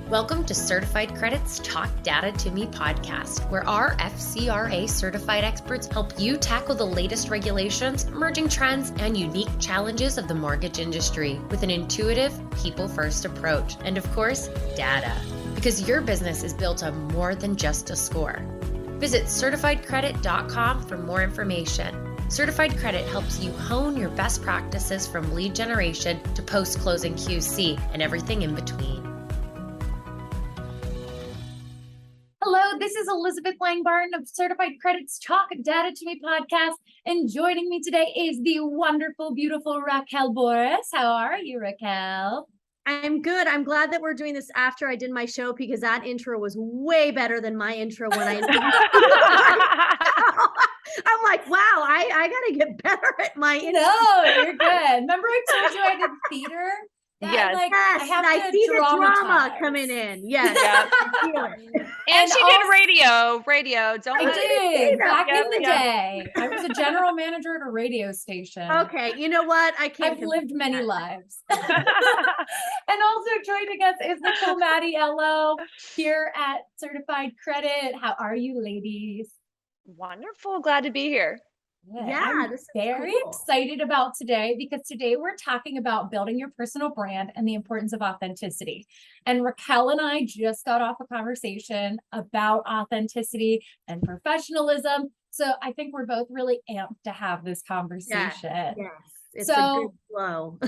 Welcome to Certified Credit's Talk Data to Me podcast, where our FCRA certified experts help you tackle the latest regulations, emerging trends, and unique challenges of the mortgage industry with an intuitive, people-first approach. And of course, data. Because your business is built on more than just a score. Visit certifiedcredit.com for more information. Certified Credit helps you hone your best practices from lead generation to post-closing QC and everything in between. Hello, this is Elizabeth Langbarn of Certified Credit's Talk Data to Me podcast, and joining me today is the wonderful, beautiful Raquel Borras. How are you, Raquel? I'm good. I'm glad that we're doing this after I did my show because that intro was way better than my intro when I I'm like, wow, I got to get better at my intro. No, you're good. Remember I told you I did theater? Yes, I see the drama coming in. Yes. And she did radio. Don't I did back in the day. I was a general manager at a radio station. Okay, you know what? I've lived many lives. And also joining us is Nicole Mattiello here at Certified Credit. How are you, ladies? Wonderful. Glad to be here. I'm this is very cool. excited about today because today we're talking about building your personal brand and the importance of authenticity. And Raquel and I just got off a conversation about authenticity and professionalism. So I think we're both really amped to have this conversation. Yes, it's a good flow.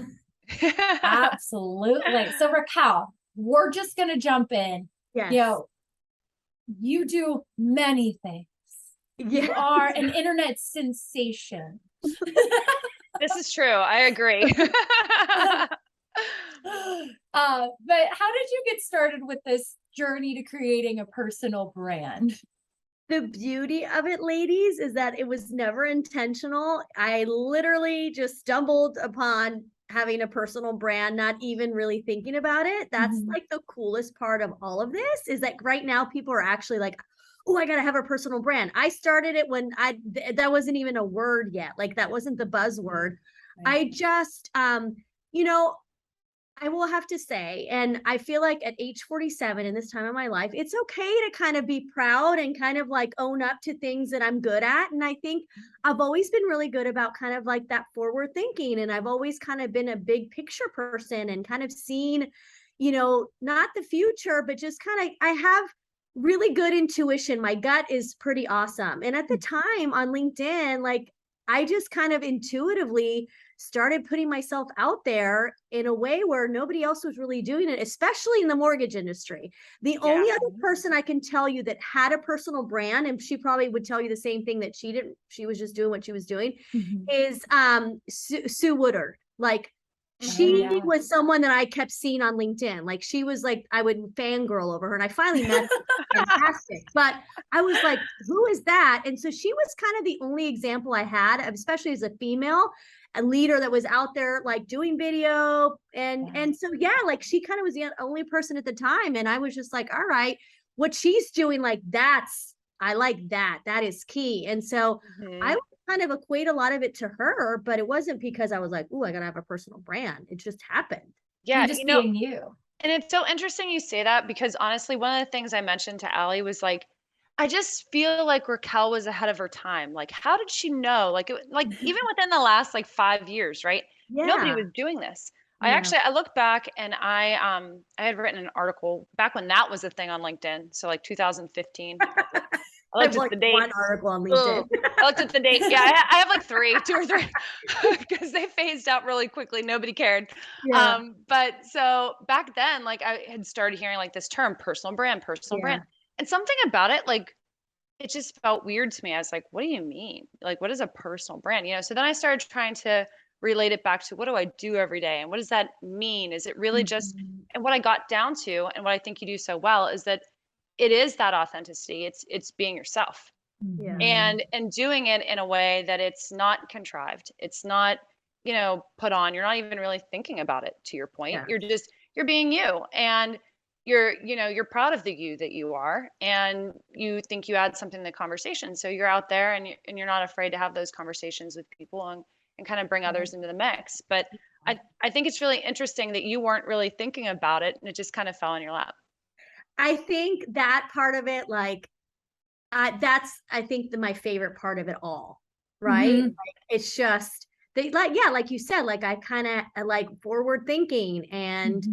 Absolutely. So Raquel, we're just going to jump in. Yes. You know, you do many things. You are an internet sensation. This is true. I agree. But how did you get started with this journey to creating a personal brand? The beauty of it, ladies, is that it was never intentional. I literally just stumbled upon having a personal brand, not even really thinking about it. That's like the coolest part of all of this is that right now people are actually like, oh, I got to have a personal brand. I started it when that wasn't even a word yet. Like that wasn't the buzzword. Right. I just, you know, I will have to say, and I feel like at age 47 in this time of my life, it's okay to kind of be proud and kind of like own up to things that I'm good at. And I think I've always been really good about kind of like that forward thinking. And I've always kind of been a big picture person and kind of seen, you know, not the future, but just kind of, I have really good intuition. My gut is pretty awesome. And at the time on LinkedIn, like I just kind of intuitively started putting myself out there in a way where nobody else was really doing it, especially in the mortgage industry. The only other person I can tell you that had a personal brand, and she probably would tell you the same thing that she didn't, she was just doing what she was doing, is Sue Woodard. Like she was someone that I kept seeing on LinkedIn. Like she was like, I would fangirl over her and I finally met her. Fantastic. But I was like, who is that? And so she was kind of the only example I had, especially as a female, a leader that was out there like doing video. And so, like she kind of was the only person at the time. And I was just like, all right, what she's doing, like I like that. That is key. And so I would kind of equate a lot of it to her, but it wasn't because I was like, oh, I got to have a personal brand. It just happened. Yeah. Just being you. And it's so interesting you say that because honestly, one of the things I mentioned to Allie was like, I just feel like Raquel was ahead of her time. Like, how did she know? Like, even within the last like 5 years, right? Yeah. Nobody was doing this. I looked back and I had written an article back when that was a thing on LinkedIn. So like 2015. I looked at the date. One article on LinkedIn. I looked at the date. Yeah, I have like two or three, because they phased out really quickly. Nobody cared. Yeah. But so back then, like I had started hearing like this term, personal brand, and something about it, like it just felt weird to me. I was like, what do you mean? Like, what is a personal brand? You know? So then I started trying to relate it back to what do I do every day, and what does that mean? Is it really just? And what I got down to, and what I think you do so well, is that it is that authenticity. It's being yourself, and doing it in a way that it's not contrived. It's not, put on. You're not even really thinking about it. To your point, you're being you, and you're proud of the you that you are, and you think you add something to the conversation. So you're out there, and you're not afraid to have those conversations with people and kind of bring others into the mix. But I think it's really interesting that you weren't really thinking about it, and it just kind of fell in your lap. I think that part of it, like, that's, I think my favorite part of it all, right? Like, it's just, they like, yeah, like you said, like I kind of like forward thinking, and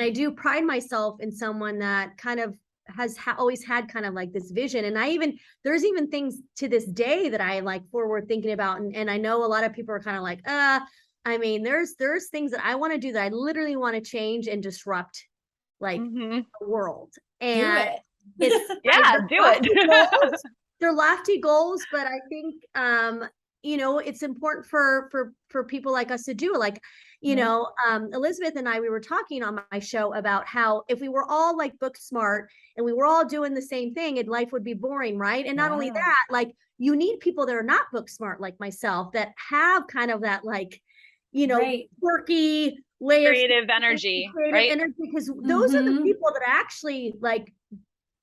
I do pride myself in someone that kind of has always had kind of like this vision. And there's even things to this day that I like forward thinking about. And I know a lot of people are kind of like, I mean, there's things that I want to do that I literally want to change and disrupt like the world. And it's do it. They're lofty goals, but I think you know, it's important for people like us to do it. Like, you know, Elizabeth and I, we were talking on my show about how if we were all like book smart and we were all doing the same thing, and life would be boring, right? And not only that, like you need people that are not book smart like myself, that have kind of that like, you know, quirky way, creative energy, right? Because those are the people that actually like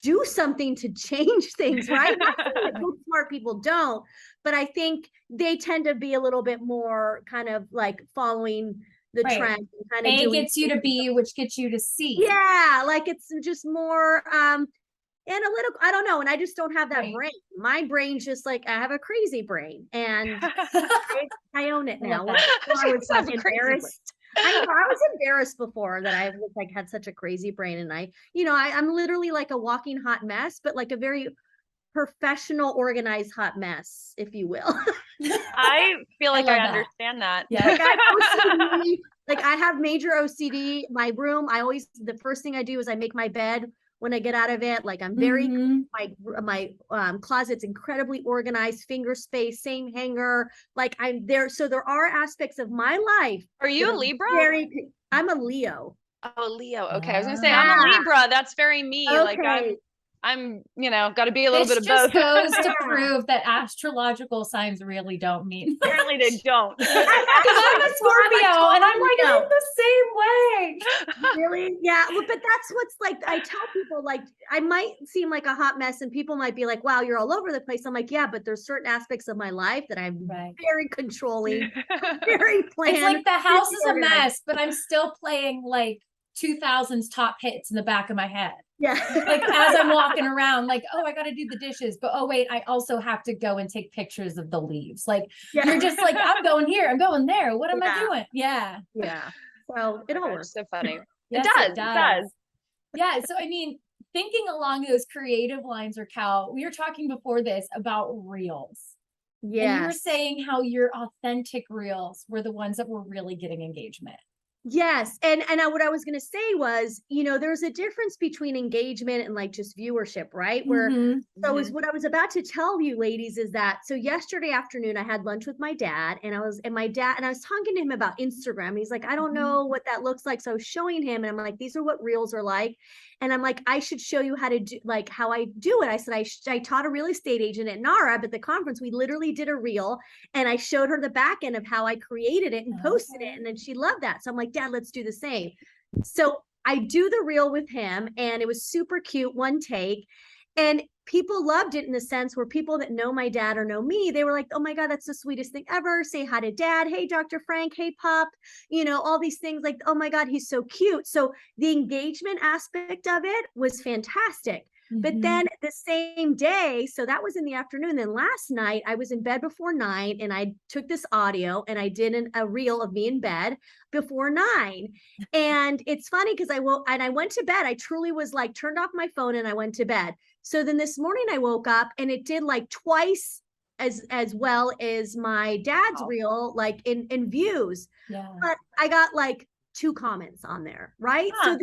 do something to change things, right? Not that book smart people don't, but I think they tend to be a little bit more kind of like following the trend. And kind of gets you to be, which gets you to see. Yeah, like it's just more analytical. I don't know. And I just don't have that brain. My brain's just like, I have a crazy brain, and I own it now. I was like embarrassed. I was embarrassed before that I was like had such a crazy brain, and I'm literally like a walking hot mess, but like a very professional, organized hot mess, if you will. I feel like I understand that. Yeah. Like I OCD, like I have major OCD. My room, the first thing I do is I make my bed when I get out of it. Like I'm very, my closet's incredibly organized, finger space, same hanger. Like I'm there. So there are aspects of my life. Are you a Libra? I'm a Leo. Oh, Leo. Okay. I was going to say, I'm a Libra. That's very me. Okay. Like I'm, got to be a little bit of both. This just goes to prove that astrological signs really don't mean. Apparently they don't. Because I'm a Scorpio, and I'm like, I'm the same way. Really? Yeah. Well, but that's what's like, I tell people, like, I might seem like a hot mess, and people might be like, wow, you're all over the place. I'm like, yeah, but there's certain aspects of my life that I'm very controlling, very planned. It's like the house is a mess, but I'm still playing like 2000s top hits in the back of my head. Yeah. Like as I'm walking around, like, oh, I got to do the dishes, but oh, wait, I also have to go and take pictures of the leaves. Like you're just like, I'm going here, I'm going there. What am I doing? Yeah. Yeah. So it all works. So funny. Yes, it does. Yeah. So, I mean, thinking along those creative lines, Raquel, we were talking before this about reels. Yeah. And you were saying how your authentic reels were the ones that were really getting engagement. Yes. And what I was going to say was, there's a difference between engagement and like just viewership, right? Where, what I was about to tell you ladies is that, so yesterday afternoon, I had lunch with my dad, and I was talking to him about Instagram. And he's like, I don't know what that looks like. So I was showing him, and I'm like, these are what reels are like. And I'm like, I should show you how to do, like how I do it. I said, I taught a real estate agent at NARA, at the conference. We literally did a reel, and I showed her the back end of how I created it and posted it. And then she loved that. So I'm like, Dad, let's do the same. So I do the reel with him, and it was super cute, one take. And people loved it in the sense where people that know my dad or know me, they were like, oh my God, that's the sweetest thing ever. Say hi to Dad. Hey, Dr. Frank. Hey, Pop. All these things like, oh my God, he's so cute. So the engagement aspect of it was fantastic. But then the same day, so that was in the afternoon. Then last night I was in bed before 9, and I took this audio and I did a reel of me in bed before 9. And it's funny because I went to bed. I truly was like turned off my phone and I went to bed. So then this morning I woke up, and it did like twice as well as my dad's reel, like in views. Yeah. But I got like 2 comments on there, right? So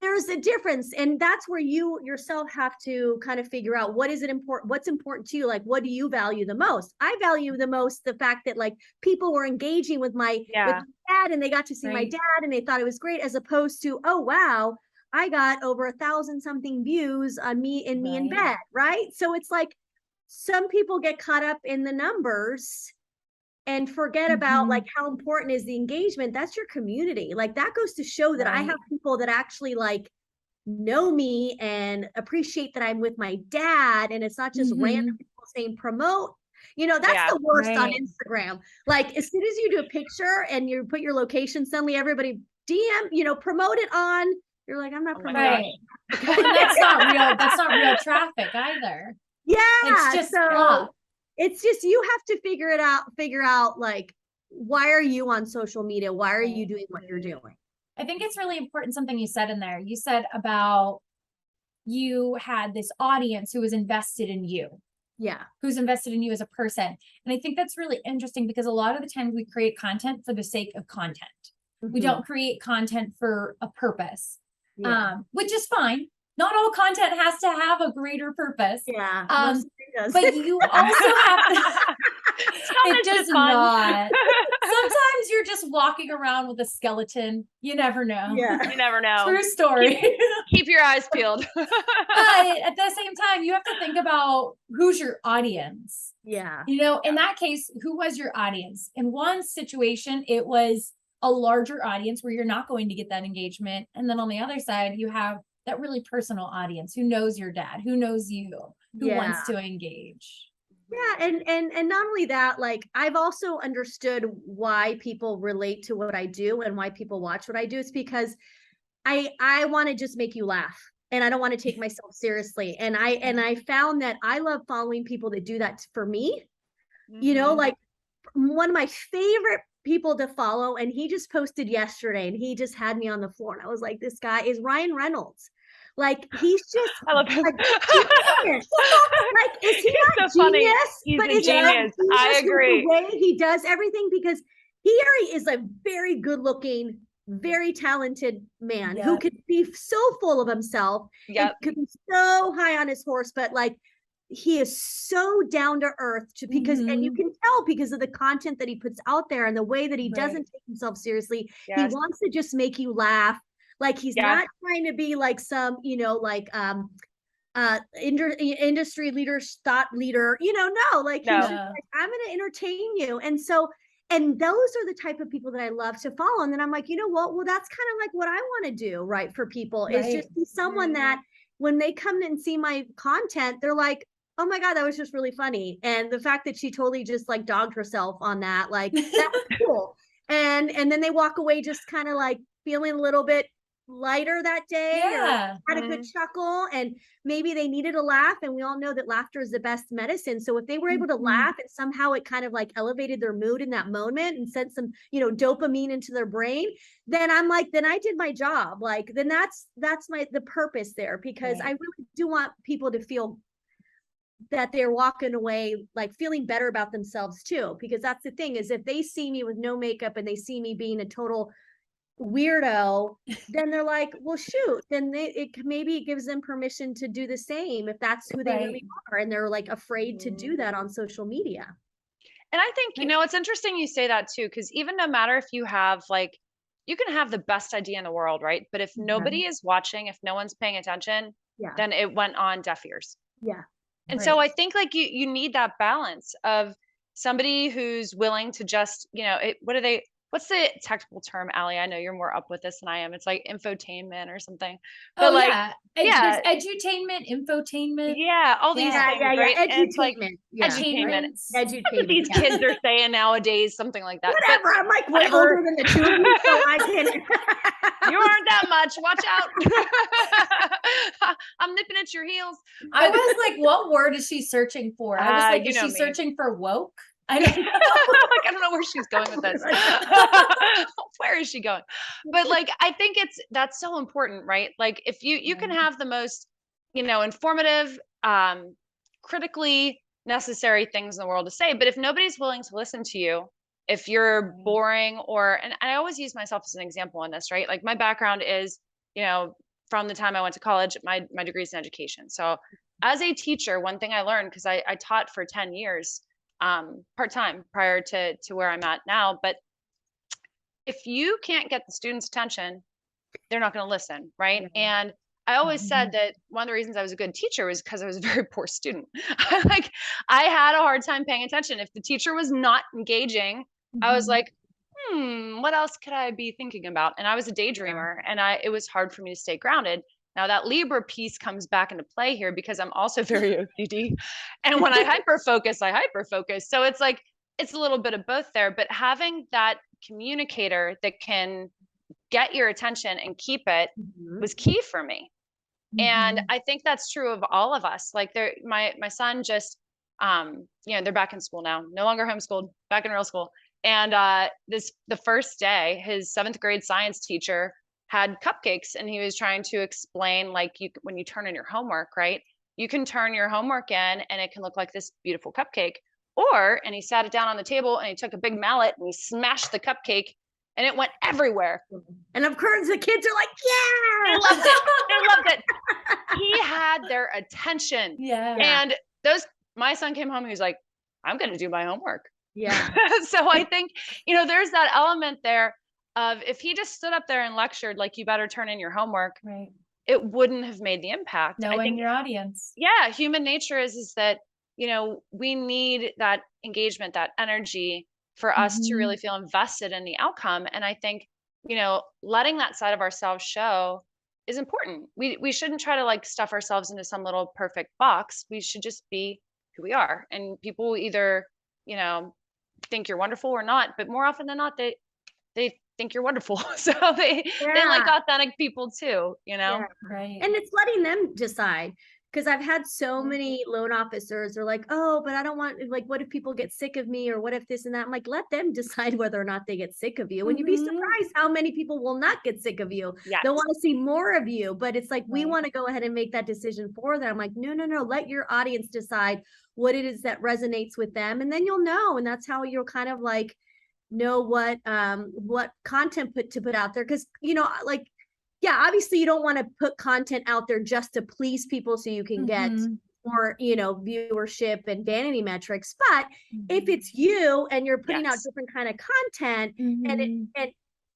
there's a difference, and that's where you yourself have to kind of figure out what's important to you. Like, what do you value the most? I value the most the fact that like people were engaging with my dad, and they got to see my dad, and they thought it was great, as opposed to, oh wow, I got over 1,000 something views on me in bed, right? So it's like some people get caught up in the numbers and forget about like how important is the engagement. That's your community. Like that goes to show that I have people that actually like know me and appreciate that I'm with my dad, and it's not just random people saying promote. That's the worst on Instagram. Like as soon as you do a picture and you put your location, suddenly everybody DM, promote it on You're like, I'm not Oh my promoting. Right. Well, and that's not real traffic either. Yeah. It's just so fluff. it's just, you have to figure out like, why are you on social media? Why are you doing what you're doing? I think it's really important, something you said in there. You said about you had this audience who was invested in you, Yeah. who's invested in you as a person. And I think that's really interesting because a lot of the times we create content for the sake of content. We Mhm. don't create content for a purpose, Yeah. which is fine. Not all content has to have a greater purpose. Yeah. Um, most of it does. But you also have to, it does not. Sometimes you're just walking around with a skeleton. You never know. Yeah. You never know. True story. Keep your eyes peeled. But at the same time, you have to think about who's your audience. Yeah. You know, in that case, who was your audience? In one situation, it was a larger audience where you're not going to get that engagement. And then on the other side, you have that really personal audience who knows your dad, who knows you, who wants to engage. Yeah, and not only that, like, I've also understood why people relate to what I do and why people watch what I do. It's because I want to just make you laugh, and I don't want to take myself seriously. And I found that I love following people that do that for me. You know, like one of my favorite people to follow, and he just posted yesterday, and he just had me on the floor, and I was like, this guy is Ryan Reynolds. Like, he's just I love him. like, genius. Like, is he not so funny. genius? He's But a is he not genius. I genius with agree. the way he does everything? Because he is a very good looking, very talented man who could be so full of himself and could be so high on his horse, but like, he is so down to earth because and you can tell because of the content that he puts out there and the way that he doesn't take himself seriously. He wants to just make you laugh. Like, he's not trying to be like some, you know, like industry leader, thought leader, you know, no, like, he's just like, I'm going to entertain you. And so, and those are the type of people that I love to follow. And then I'm like, you know what? Well, that's kind of like what I want to do, right, for people is just be someone that when they come and see my content, they're like, oh my God, that was just really funny. And the fact that she totally just like dogged herself on that, like, that was cool. And then they walk away just kind of like feeling a little bit lighter that day, or had a good chuckle, and maybe they needed a laugh, and we all know that laughter is the best medicine. So if they were able to laugh and somehow it kind of like elevated their mood in that moment and sent some, you know, dopamine into their brain, then I'm like, then I did my job. Like, then that's the purpose there, because I really do want people to feel that they're walking away like feeling better about themselves too, because that's the thing, is if they see me with no makeup and they see me being a total weirdo, then they're like, well, shoot, then maybe it gives them permission to do the same if that's who they really are, and they're like afraid to do that on social media. And I think, you know, it's interesting you say that too, because even no matter if you have like, you can have the best idea in the world, right? But if nobody is watching, if no one's paying attention, then it went on deaf ears. And so I think like you need that balance of somebody who's willing to just, you know, what's the technical term, Allie? I know you're more up with this than I am. It's like infotainment or something. But there's edutainment, infotainment. All these things, right? And it's like edutainment. What these kids are saying nowadays, something like that. Whatever. But I'm like way older than the two of you, so I can. You aren't that much. Watch out. I'm nipping at your heels. I was like, what word is she searching for? I was like, is she searching for woke? I don't know. Like, I don't know where she's going with this. Where is she going? But like, I think that's so important, right? Like, if you can have the most, you know, informative, critically necessary things in the world to say, but if nobody's willing to listen to you, if you're boring, and I always use myself as an example on this, right? Like, my background is, you know, from the time I went to college, my degree is in education. So as a teacher, one thing I learned, because I taught for 10 years, part-time prior to where I'm at now. But if you can't get the students' attention, they're not going to listen, right? And I always said that one of the reasons I was a good teacher was because I was a very poor student. Like, I had a hard time paying attention. If the teacher was not engaging, I was like, what else could I be thinking about? And I was a daydreamer, and it was hard for me to stay grounded. Now that Libra piece comes back into play here, because I'm also very OCD. And when I hyperfocus, I hyperfocus. So it's like, it's a little bit of both there, but having that communicator that can get your attention and keep it Mhm. was key for me. And Mhm. I think that's true of all of us. Like my son just, they're back in school now, no longer homeschooled, back in real school. And the first day, his 7th grade science teacher had cupcakes, and he was trying to explain, like, when you turn in your homework, right? You can turn your homework in, and it can look like this beautiful cupcake. And he sat it down on the table, and he took a big mallet and he smashed the cupcake, and it went everywhere. And of course, the kids are like, yeah, They loved it. They loved it. He had their attention. Yeah. And my son came home and he was like, I'm going to do my homework. Yeah. So I think, there's that element there of, if he just stood up there and lectured, like, you better turn in your homework, Right. it wouldn't have made the impact. I Knowing think, your audience. yeah, human nature is that, we need that engagement, that energy for us to really feel invested in the outcome. And I think, letting that side of ourselves show is important. We shouldn't try to, like, stuff ourselves into some little perfect box. We should just be who we are. And people will either, think you're wonderful or not, but more often than not, they think you're wonderful. So they like Yeah. authentic people too, Yeah. Right. And it's letting them decide. Because I've had so many loan officers are like, oh, but I don't want, like, what if people get sick of me, or what if this and that? I'm like, let them decide whether or not they get sick of you. And you'd be surprised how many people will not get sick of you. Yes. They'll want to see more of you. But it's like, we Right. want to go ahead and make that decision for them. I'm like, no, let your audience decide what it is that resonates with them. And then you'll know. And that's how you'll kind of like know what content to put out there. Because, like, yeah, obviously you don't want to put content out there just to please people so you can get more, viewership and vanity metrics. But if it's you and you're putting out Yes. different kind of content,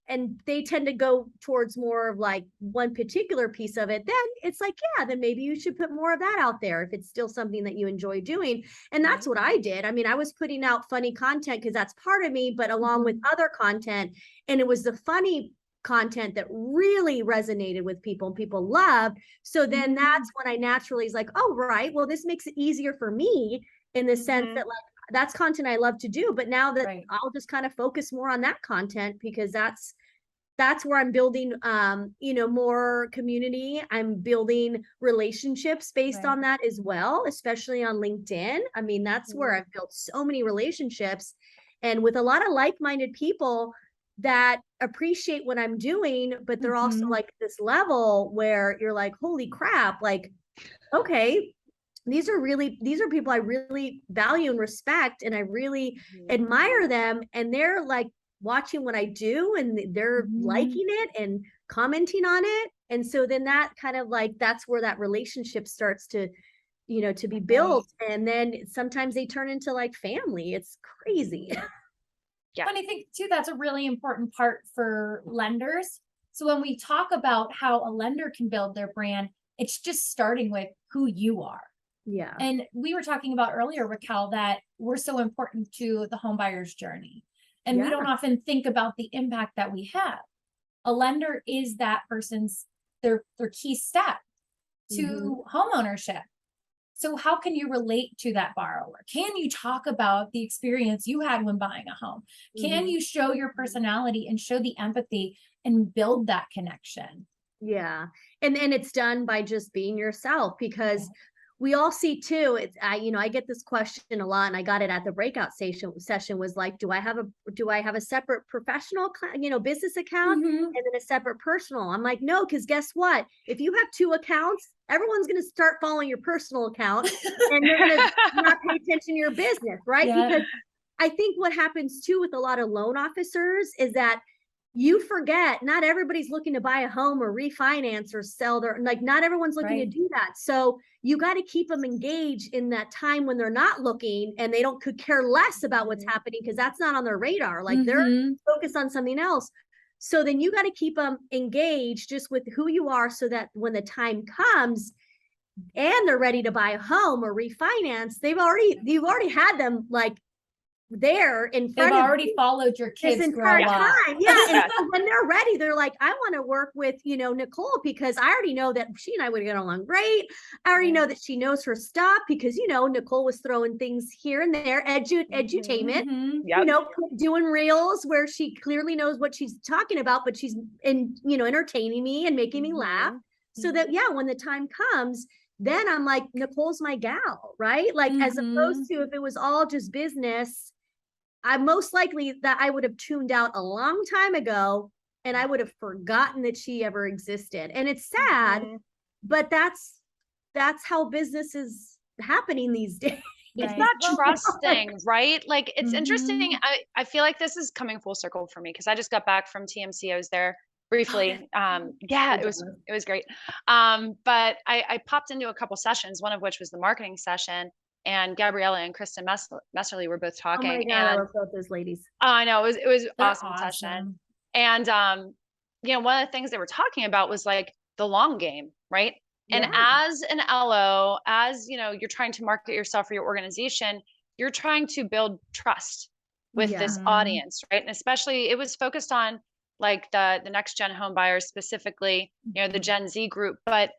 and they tend to go towards more of like one particular piece of it, then it's like, yeah, then maybe you should put more of that out there if it's still something that you enjoy doing. And that's what I did. I mean, I was putting out funny content because that's part of me, but along with other content. And it was the funny content that really resonated with people and people loved. So then that's when I naturally is like, oh, right, well, this makes it easier for me in the sense that, like, that's content I love to do. But now that I'll just kind of focus more on that content, because that's where I'm building, more community. I'm building relationships based on that as well, especially on LinkedIn. I mean, that's where I've built so many relationships, and with a lot of like-minded people that appreciate what I'm doing, but they're also like this level where you're like, holy crap, like, okay, these are people I really value and respect, and I really admire them, and they're like watching what I do, and they're liking it and commenting on it. And so then that kind of like, that's where that relationship starts to, to be built. And then sometimes they turn into like family. It's crazy. Yeah. And I think too, that's a really important part for lenders. So when we talk about how a lender can build their brand, it's just starting with who you are. Yeah. And we were talking about earlier, Raquel, that we're so important to the home buyer's journey. And we don't often think about the impact that we have. A lender is that person's, their key step to home ownership. So how can you relate to that borrower? Can you talk about the experience you had when buying a home? Can you show your personality and show the empathy and build that connection? Yeah. And it's done by just being yourself, because we all see too, it's, I get this question a lot, and I got it at the breakout session was like, do I have a separate professional, business account and then a separate personal? I'm like, no, because guess what? If you have 2 accounts, everyone's going to start following your personal account and you're going to not pay attention to your business, right? Because I think what happens too with a lot of loan officers is that you forget not everybody's looking to buy a home or refinance or sell their, like, not everyone's looking to do that. So you got to keep them engaged in that time when they're not looking, and they could care less about what's happening because that's not on their radar. Like they're focused on something else. So then you got to keep them engaged just with who you are, so that when the time comes and they're ready to buy a home or refinance, you've already had them like there in front They've of already you followed your kids this grow entire up. time. Yeah. And so when they're ready, they're like, I want to work with, Nicole, because I already know that she and I would get along great. I already know that she knows her stuff because, Nicole was throwing things here and there, edutainment, doing reels where she clearly knows what she's talking about, but she's entertaining me and making me laugh. So that, when the time comes, then I'm like, Nicole's my gal, right? Like, as opposed to if it was all just business, I'm most likely that I would have tuned out a long time ago and I would have forgotten that she ever existed. And it's sad, but that's how business is happening these days. It's not trusting, right? Like, it's interesting. I feel like this is coming full circle for me because I just got back from TMC. I was there briefly. It was great. But I popped into a couple sessions, one of which was the marketing session. And Gabriella and Kristen Messerly were both talking. Oh my God, I love both those ladies. I know, it was awesome session. And one of the things they were talking about was like the long game, right? And as an LO, as you're trying to market yourself or your organization, you're trying to build trust with this audience, right? And especially it was focused on like the next gen home buyers, specifically, the Gen Z group, but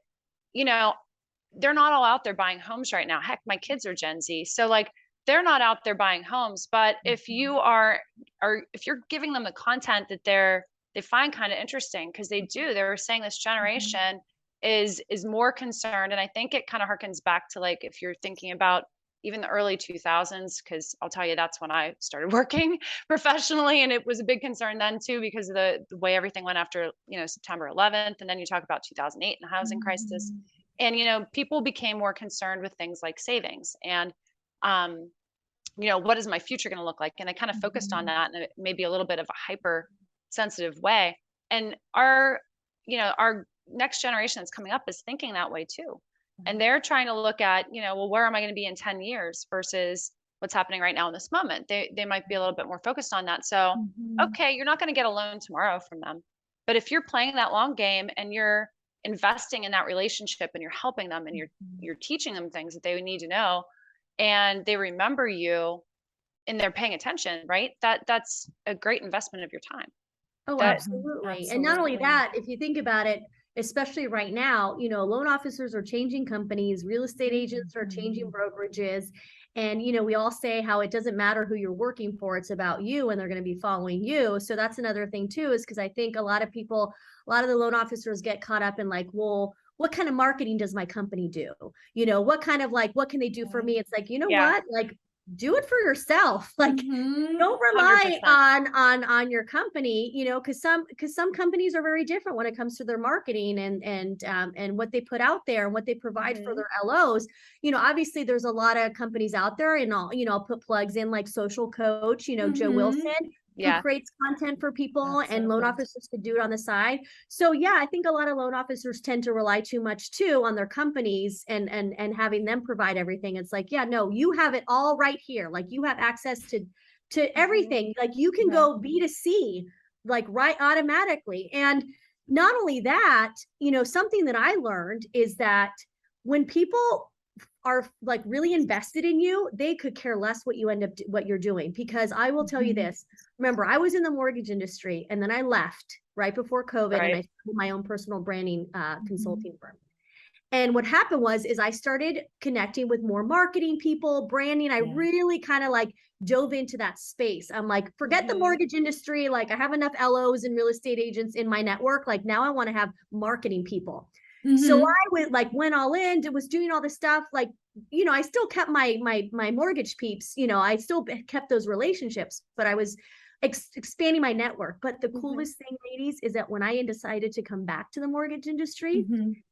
they're not all out there buying homes right now. Heck, my kids are Gen Z. So like, they're not out there buying homes, but if you if you're giving them the content that they find kind of interesting, because they were saying this generation is more concerned. And I think it kind of harkens back to like, if you're thinking about even the early 2000s, because I'll tell you, that's when I started working professionally. And it was a big concern then too, because of the way everything went after, September 11th. And then you talk about 2008 and the housing crisis. And, people became more concerned with things like savings and, what is my future going to look like? And I kind of focused on that in maybe a little bit of a hypersensitive way. And our next generation that's coming up is thinking that way too. And they're trying to look at, where am I going to be in 10 years versus what's happening right now in this moment? They might be a little bit more focused on that. So, okay, you're not going to get a loan tomorrow from them. But if you're playing that long game and you're investing in that relationship and you're helping them and you're teaching them things that they need to know and they remember you and they're paying attention, right? That's a great investment of your time. Oh, absolutely. And not only that, if you think about it, especially right now, loan officers are changing companies, real estate agents are changing brokerages. And, we all say how it doesn't matter who you're working for, it's about you and they're going to be following you. So that's another thing too, is because I think a lot of the loan officers get caught up in like, well, what kind of marketing does my company do? What kind of like, what can they do for me? It's like, what, like, do it for yourself. Like, don't rely 100%. on your company, because some companies are very different when it comes to their marketing and what they put out there and what they provide for their LOs. Obviously there's a lot of companies out there, and I'll put plugs in like Social Coach, Joe Wilson, who creates content for people, and loan officers could do it on the side. So I think a lot of loan officers tend to rely too much too on their companies and having them provide everything. It's like, no, you have it all right here. Like, you have access to everything. Like, you can go B2C, like, right, automatically. And not only that, something that I learned is that when people are like really invested in you, they could care less what you're doing. Because I will tell you this, remember, I was in the mortgage industry and then I left right before COVID and I started my own personal branding consulting firm. And what happened is I started connecting with more marketing people, branding. I really kind of like dove into that space. I'm like, forget the mortgage industry. Like, I have enough LOs and real estate agents in my network. Like, now I want to have marketing people. So I went all in, was doing all this stuff. Like, I still kept my mortgage peeps, I still kept those relationships, but I was expanding my network. But the coolest thing, ladies, is that when I decided to come back to the mortgage industry,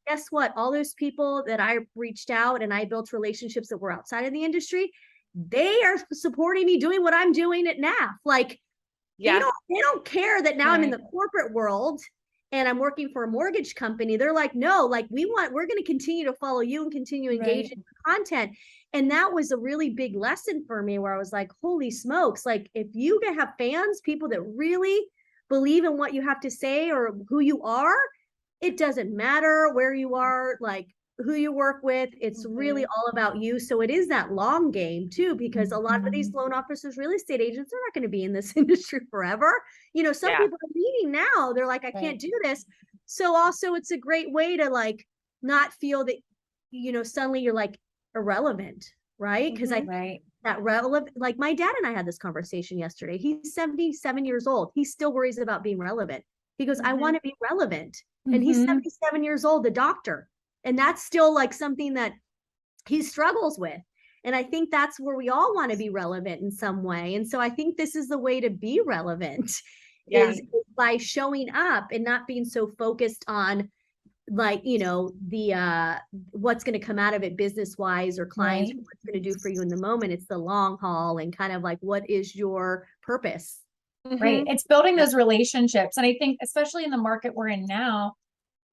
guess what? All those people that I reached out and I built relationships that were outside of the industry, they are supporting me doing what I'm doing at NAF. Like, they don't care that now I'm in the corporate world and I'm working for a mortgage company. They're like, no, like, we're going to continue to follow you and continue engaging in content. And that was a really big lesson for me, where I was like, holy smokes, like, if you have fans, people that really believe in what you have to say or who you are, it doesn't matter where you are, like, who you work with. It's really all about you. So it is that long game too, because a lot of these loan officers, real estate agents, are not going to be in this industry forever. You know, some people are leaving now. They're like, I can't do this. So also it's a great way to like not feel that, you know, suddenly you're like irrelevant, right? Because I think that relevant, like my dad and I had this conversation yesterday. He's 77 years old. He still worries about being relevant. He goes, I want to be relevant. And he's 77 years old, a doctor. And that's still like something that he struggles with. And I think that's where we all want to be relevant in some way. And so I think this is the way to be relevant is by showing up and not being so focused on like, you know, the what's going to come out of it business wise or clients, what's going to do for you in the moment. It's the long haul and kind of like, what is your purpose? Right. It's building those relationships. And I think especially in the market we're in now,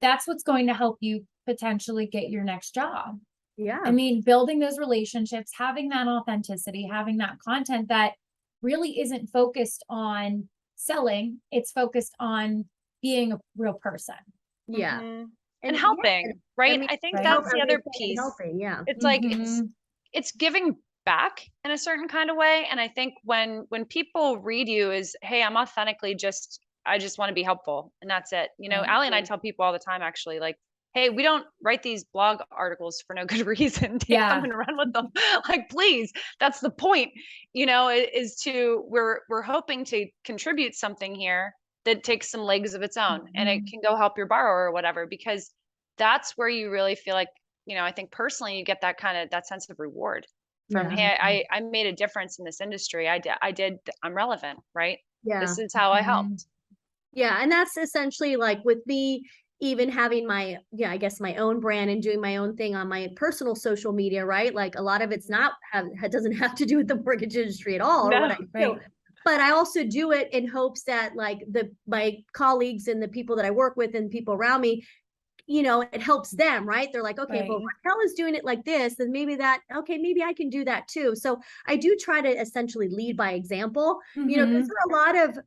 that's what's going to help you potentially get your next job. Yeah. I mean, building those relationships, having that authenticity, having that content that really isn't focused on selling. It's focused on being a real person. Yeah. And helping, right? I, mean, I think that's the other piece. Helping, it's like, it's giving back in a certain kind of way. And I think when people read you is, hey, I'm authentically I just want to be helpful. And that's it. You know, Allie and I tell people all the time, actually, like, hey, we don't write these blog articles for no good reason. Take them and run with them. Like, please, that's the point, you know, is to, we're hoping to contribute something here that takes some legs of its own and it can go help your borrower or whatever, because that's where you really feel like, you know, I think personally you get that kind of, that sense of reward from, hey, I made a difference in this industry. I'm relevant, right? Yeah. This is how I helped. Yeah. And that's essentially like with me, even having my, I guess my own brand and doing my own thing on my personal social media, right? Like a lot of it's it doesn't have to do with the mortgage industry at all or what I do. But I also do it in hopes that like my colleagues and the people that I work with and people around me, you know, it helps them, right? They're like, okay, well, Raquel is doing it like this, then maybe maybe I can do that too. So I do try to essentially lead by example, you know, because there are a lot of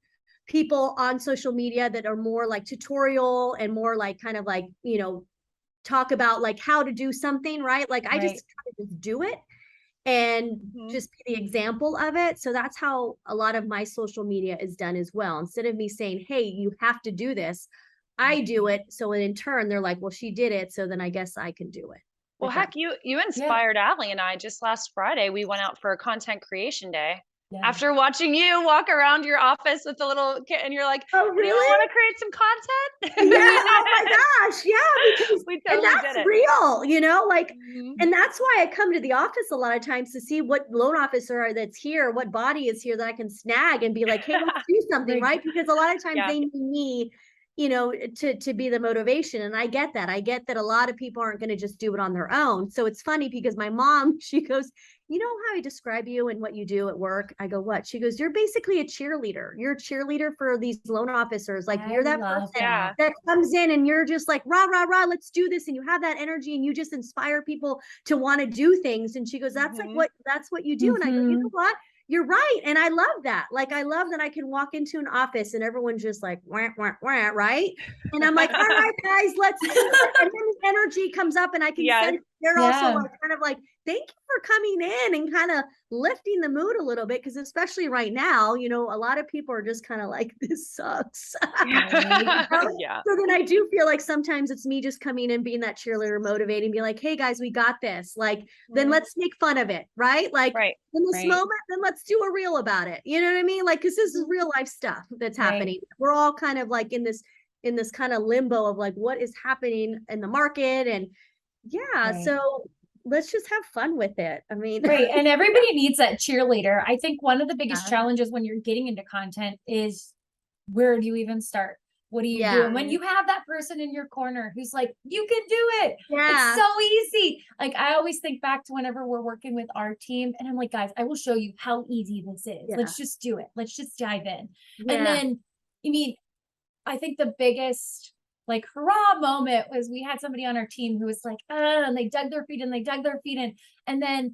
people on social media that are more like tutorial and more like kind of like, you know, talk about like how to do something, right? Like I just try to just do it and just be the example of it. So that's how a lot of my social media is done as well. Instead of me saying, hey, you have to do this, I do it. So in turn, they're like, well, she did it. So then I guess I can do it. Well, heck, you inspired Allie and I. Just last Friday, we went out for a content creation day. After watching you walk around your office with the little kid, and you're like, "Oh, really? You want to create some content?" Yeah. Oh my gosh. Yeah. Because we totally and that's did it. real, you know, like, and that's why I come to the office a lot of times to see what loan officer that's here, what body is here that I can snag and be like, hey, let's do something, right? Because a lot of times they need me, you know, to be the motivation. And I get that. I get that a lot of people aren't going to just do it on their own. So it's funny because my mom, she goes, you know how I describe you and what you do at work? I go, what? She goes, you're basically a cheerleader. You're a cheerleader for these loan officers. Like you're that person that comes in and you're just like, rah, rah, rah, let's do this. And you have that energy and you just inspire people to want to do things. And she goes, that's like that's what you do. And I go, you know what? You're right. And I love that. Like, I love that I can walk into an office and everyone's just like, wah, wah, wah, right? And I'm like, all right, guys, let's do it. And then the energy comes up and I can sense they're also like, kind of like, thank you for coming in and kind of lifting the mood a little bit. Cause especially right now, you know, a lot of people are just kind of like, this sucks. So then I do feel like sometimes it's me just coming in, being that cheerleader, motivating, be like, hey guys, we got this. Like, then let's make fun of it. Right. Like in this moment, then let's do a reel about it. You know what I mean? Like, cause this is real life stuff that's happening. We're all kind of like in this kind of limbo of like, what is happening in the market? And so let's just have fun with it. I mean, and everybody needs that cheerleader. I think one of the biggest challenges when you're getting into content is, where do you even start? What do you do? And when you have that person in your corner who's like, you can do it. It's so easy. Like, I always think back to whenever we're working with our team and I'm like, guys, I will show you how easy this is. Let's just do it. Let's just dive in. And then, I mean, I think the biggest like hurrah moment was we had somebody on our team who was like, and they dug their feet in. And then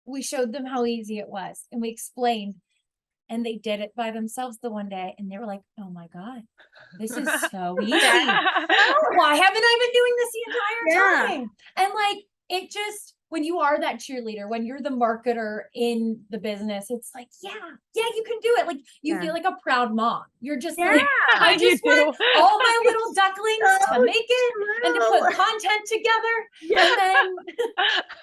we showed them how easy it was. And we explained, and they did it by themselves the one day. And they were like, oh my God, this is so easy. Why haven't I been doing this the entire time. And like, it just, when you are that cheerleader, when you're the marketer in the business, it's like, yeah, you can do it. Like you feel like a proud mom. You're just like, I just want all my little ducklings to make it and to put content together. And then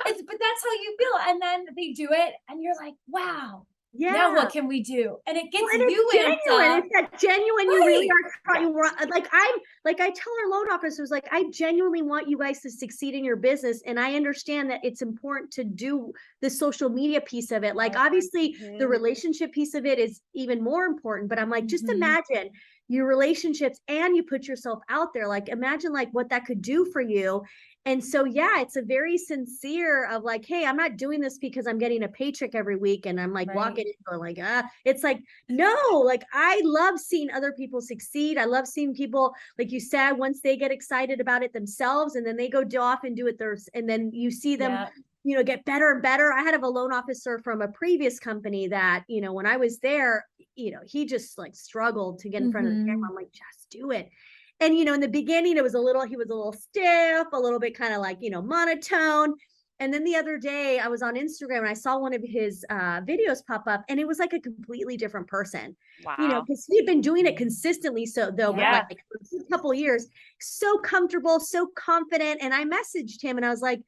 but that's how you feel. And then they do it and you're like, wow. Now what can we do? And it gets you genuine. It's that genuine. You really are trying. Like I tell our loan officers, like I genuinely want you guys to succeed in your business, and I understand that it's important to do the social media piece of it. Like obviously the relationship piece of it is even more important. But I'm like, just imagine your relationships and you put yourself out there. Like imagine like what that could do for you. And so, yeah, it's a very sincere of like, hey, I'm not doing this because I'm getting a paycheck every week and I'm like walking in going like, it's like, no, like I love seeing other people succeed. I love seeing people, like you said, once they get excited about it themselves and then they go off and do it theirs. And then you see them, you know, get better and better. I had a loan officer from a previous company that, you know, when I was there, you know, he just like struggled to get in front of the camera. I'm like, just do it. And, you know, in the beginning, he was a little stiff, a little bit kind of like, you know, monotone. And then the other day I was on Instagram and I saw one of his videos pop up and it was like a completely different person, you know, because he'd been doing it consistently. So though, but like for a couple of years, so comfortable, so confident. And I messaged him and I was like,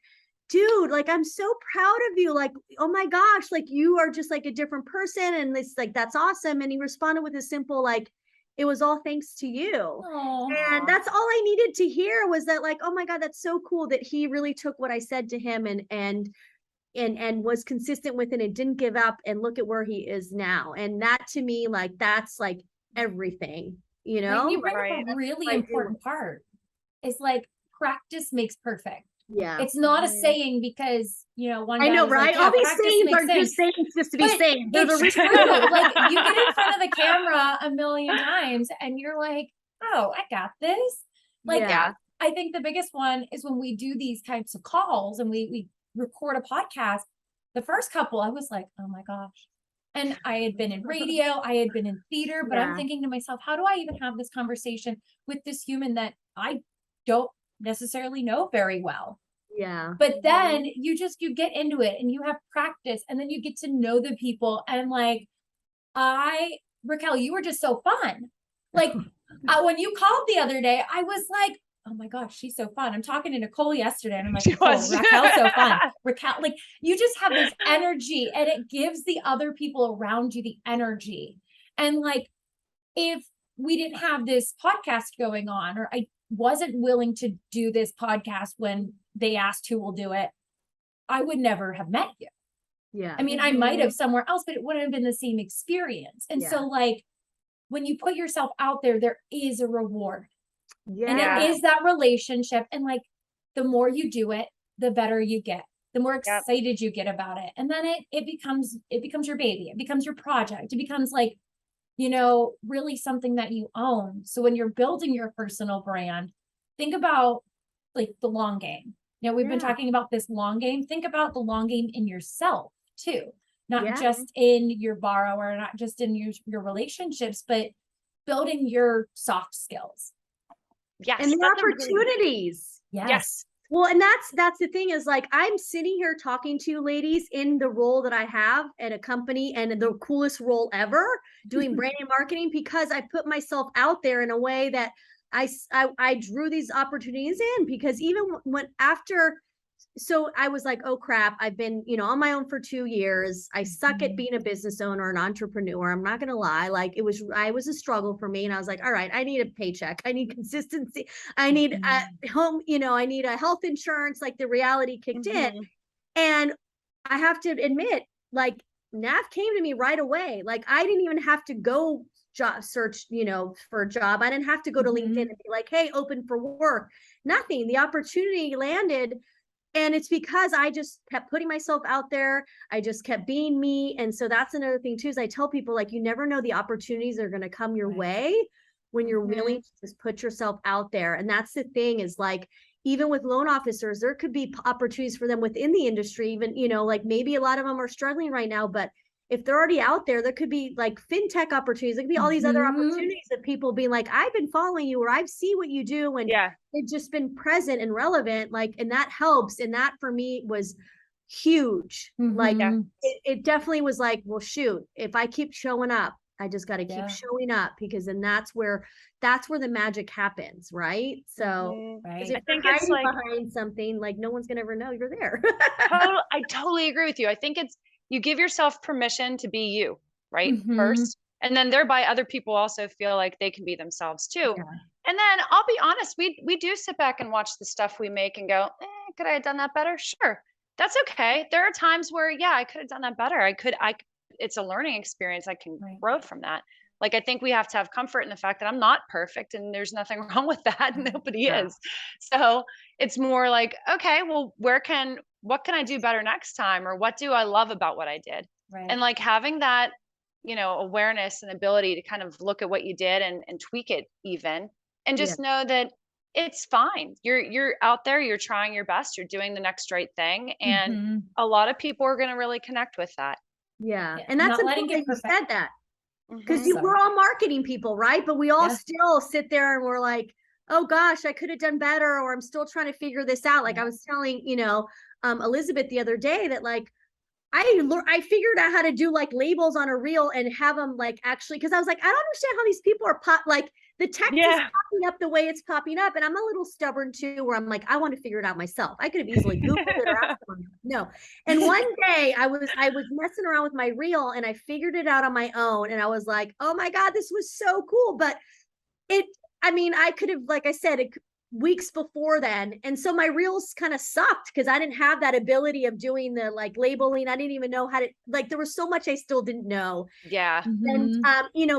dude, like, I'm so proud of you. Like, oh my gosh, like you are just like a different person. And it's like, that's awesome. And he responded with a simple, like, it was all thanks to you. Aww. And that's all I needed to hear was that like, oh my God, that's so cool that he really took what I said to him and was consistent with it and didn't give up and look at where he is now. And that to me, like, that's like everything, you know? And you bring up a really important part. It's like practice makes perfect. Yeah. It's not a saying because, you know, one guy I know, right? Like, all these sayings are just sayings just to be saying. It's true. Like you get in front of the camera a million times and you're like, oh, I got this. Like, I think the biggest one is when we do these types of calls and we record a podcast. The first couple, I was like, oh my gosh. And I had been in radio, I had been in theater, but I'm thinking to myself, how do I even have this conversation with this human that I don't necessarily know very well? But then you get into it and you have practice and then you get to know the people. And like, Raquel, you were just so fun. Like when you called the other day, I was like, oh my gosh, she's so fun. I'm talking to Nicole yesterday and I'm like, oh, Raquel's so fun. Raquel, like you just have this energy and it gives the other people around you the energy. And like, if we didn't have this podcast going on, or I wasn't willing to do this podcast when they asked who will do it, I would never have met you. I mean, I might have somewhere else, but it wouldn't have been the same experience. And so like, when you put yourself out there, there is a reward. And it is that relationship. And like, the more you do it, the better you get, the more excited you get about it. And then it becomes your baby. It becomes your project. It becomes like, you know, really something that you own. So when you're building your personal brand, think about like the long game. You know, we've been talking about this long game. Think about the long game in yourself too, not just in your borrower, not just in your relationships, but building your soft skills. And the opportunities. Yes. Well, and that's the thing is like, I'm sitting here talking to you ladies in the role that I have at a company and the coolest role ever doing branding marketing because I put myself out there in a way that I drew these opportunities in because even so I was like, oh crap, I've been, you know, on my own for 2 years. I suck at being a business owner, an entrepreneur. I'm not going to lie. Like it was a struggle for me. And I was like, all right, I need a paycheck. I need consistency. I need a home, you know, I need a health insurance. Like the reality kicked in. And I have to admit, like NAV came to me right away. Like I didn't even have to go job search, you know, for a job. I didn't have to go to LinkedIn and be like, hey, open for work. Nothing. The opportunity landed. And it's because I just kept putting myself out there. I just kept being me. And so that's another thing too, is I tell people like, you never know the opportunities that are going to come your way when you're willing to just put yourself out there. And that's the thing is like, even with loan officers, there could be opportunities for them within the industry, even, you know, like maybe a lot of them are struggling right now, but if they're already out there, there could be like fintech opportunities. There could be all these other opportunities of people being like, I've been following you, or I've seen what you do. And they've just been present and relevant. Like, and that helps. And that for me was huge. Like it definitely was like, well, shoot, if I keep showing up, I just got to keep showing up, because then that's where the magic happens. Right. So if I think it's like behind something, like no one's going to ever know you're there. I totally agree with you. I think you give yourself permission to be you, right? First. And then thereby other people also feel like they can be themselves too. Yeah. And then I'll be honest, we do sit back and watch the stuff we make and go, could I have done that better? Sure. That's okay. There are times where, I could have done that better. It's a learning experience. I can grow from that. Like, I think we have to have comfort in the fact that I'm not perfect, and there's nothing wrong with that. Nobody is. So it's more like, okay, well, what can I do better next time? Or what do I love about what I did? Right. And like having that, awareness and ability to kind of look at what you did and tweak it even, and just know that it's fine. You're out there, you're trying your best, you're doing the next right thing. And a lot of people are going to really connect with that. Yeah. And that's important that you said that, because we're all marketing people, right? But we all still sit there and we're like, oh gosh, I could have done better, or I'm still trying to figure this out. Like I was telling, Elizabeth the other day that like, I figured out how to do like labels on a reel and have them like actually, because I was like, I don't understand how these people are like the text is popping up the way it's popping up. And I'm a little stubborn too, where I'm like, I want to figure it out myself. I could have easily Googled it or asked someone. No. And one day I was messing around with my reel and I figured it out on my own. And I was like, oh my God, this was so cool. But I could have, like I said, weeks before then. And so my reels kind of sucked because I didn't have that ability of doing the like labeling. I didn't even know how to, like, there was so much I still didn't know. Yeah. And,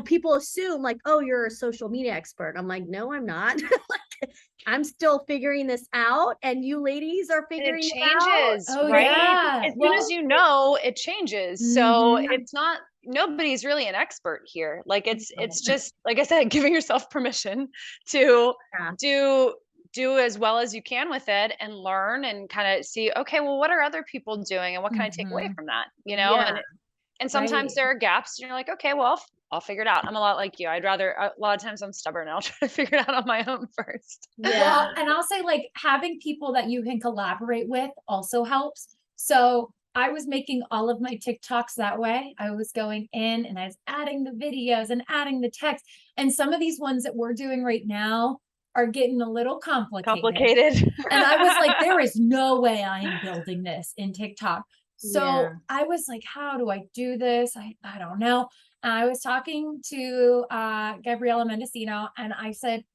people assume like, oh, you're a social media expert. I'm like, no, I'm not. Like, I'm still figuring this out. And you ladies are figuring it changes, out. right? Yeah. As soon as it changes. So it's not, nobody's really an expert here. Like it's just, like I said, giving yourself permission to do as well as you can with it and learn and kind of see, okay, well, what are other people doing and what can I take away from that? And sometimes there are gaps and you're like, okay, well, I'll figure it out. I'm a lot like you. A lot of times I'm stubborn and I'll try to figure it out on my own first. Yeah. Well, and I'll say like having people that you can collaborate with also helps. So I was making all of my TikToks that way. I was going in and I was adding the videos and adding the text. And some of these ones that we're doing right now are getting a little complicated. And I was like, there is no way I am building this in TikTok. So I was like, how do I do this? I don't know. And I was talking to Gabriella Mendocino and I said,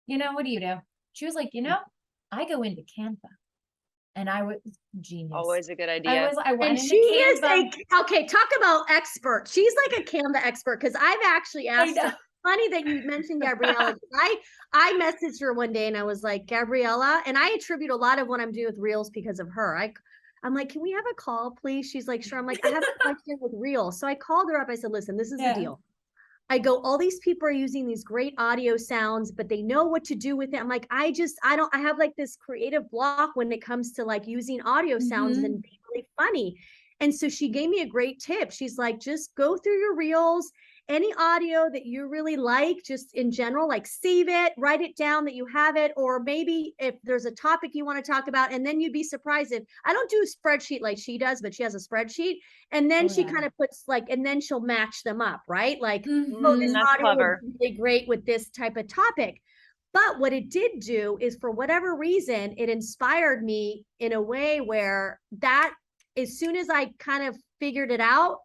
what do you do? She was like, I go into Canva. And I was genius. Always a good idea. I went into Canva. Okay, talk about expert. She's like a Canva expert, because I've actually asked her. Funny that you mentioned Gabriella. I messaged her one day and I was like, Gabriella, and I attribute a lot of what I'm doing with Reels because of her. I'm like, can we have a call, please? She's like, sure. I'm like, I have a question with Reels. So I called her up. I said, listen, this is the deal. I go, all these people are using these great audio sounds, but they know what to do with it. I'm like, I have like this creative block when it comes to like using audio sounds and being really funny. And so she gave me a great tip. She's like, just go through your Reels, any audio that you really like, just in general, like save it, write it down that you have it, or maybe if there's a topic you want to talk about, and then you'd be surprised if I don't do a spreadsheet like she does, but she has a spreadsheet, and then she kind of puts like, and then she'll match them up, right? Like, oh, this audio would be really great with this type of topic. But what it did do is, for whatever reason, it inspired me in a way where that, as soon as I kind of figured it out,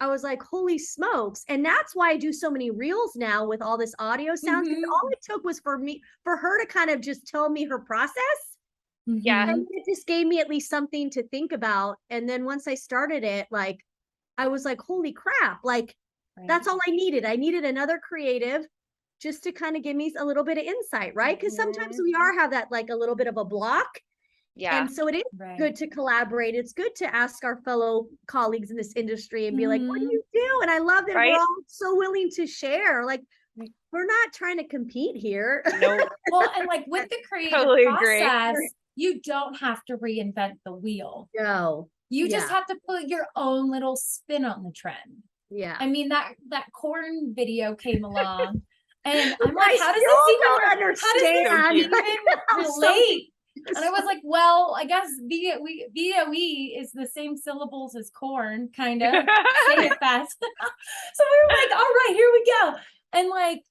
I was like, holy smokes. And that's why I do so many Reels now with all this audio sounds. All it took was for her to kind of just tell me her process. Yeah. And it just gave me at least something to think about. And then once I started it, like, I was like, holy crap. Like, that's all I needed. I needed another creative just to kind of give me a little bit of insight, right? Because sometimes we have that, like, a little bit of a block. Yeah. And so it is good to collaborate. It's good to ask our fellow colleagues in this industry and be like, what do you do? And I love that we're all so willing to share. Like, we're not trying to compete here. Nope. Well, and like with the creative process, you don't have to reinvent the wheel. No. You just have to put your own little spin on the trend. Yeah. I mean, that corn video came along and I'm I like, how does this even relate? And I was like, well, I guess BOE is the same syllables as corn, kind of. Say it fast. So we were like, all right, here we go. And like,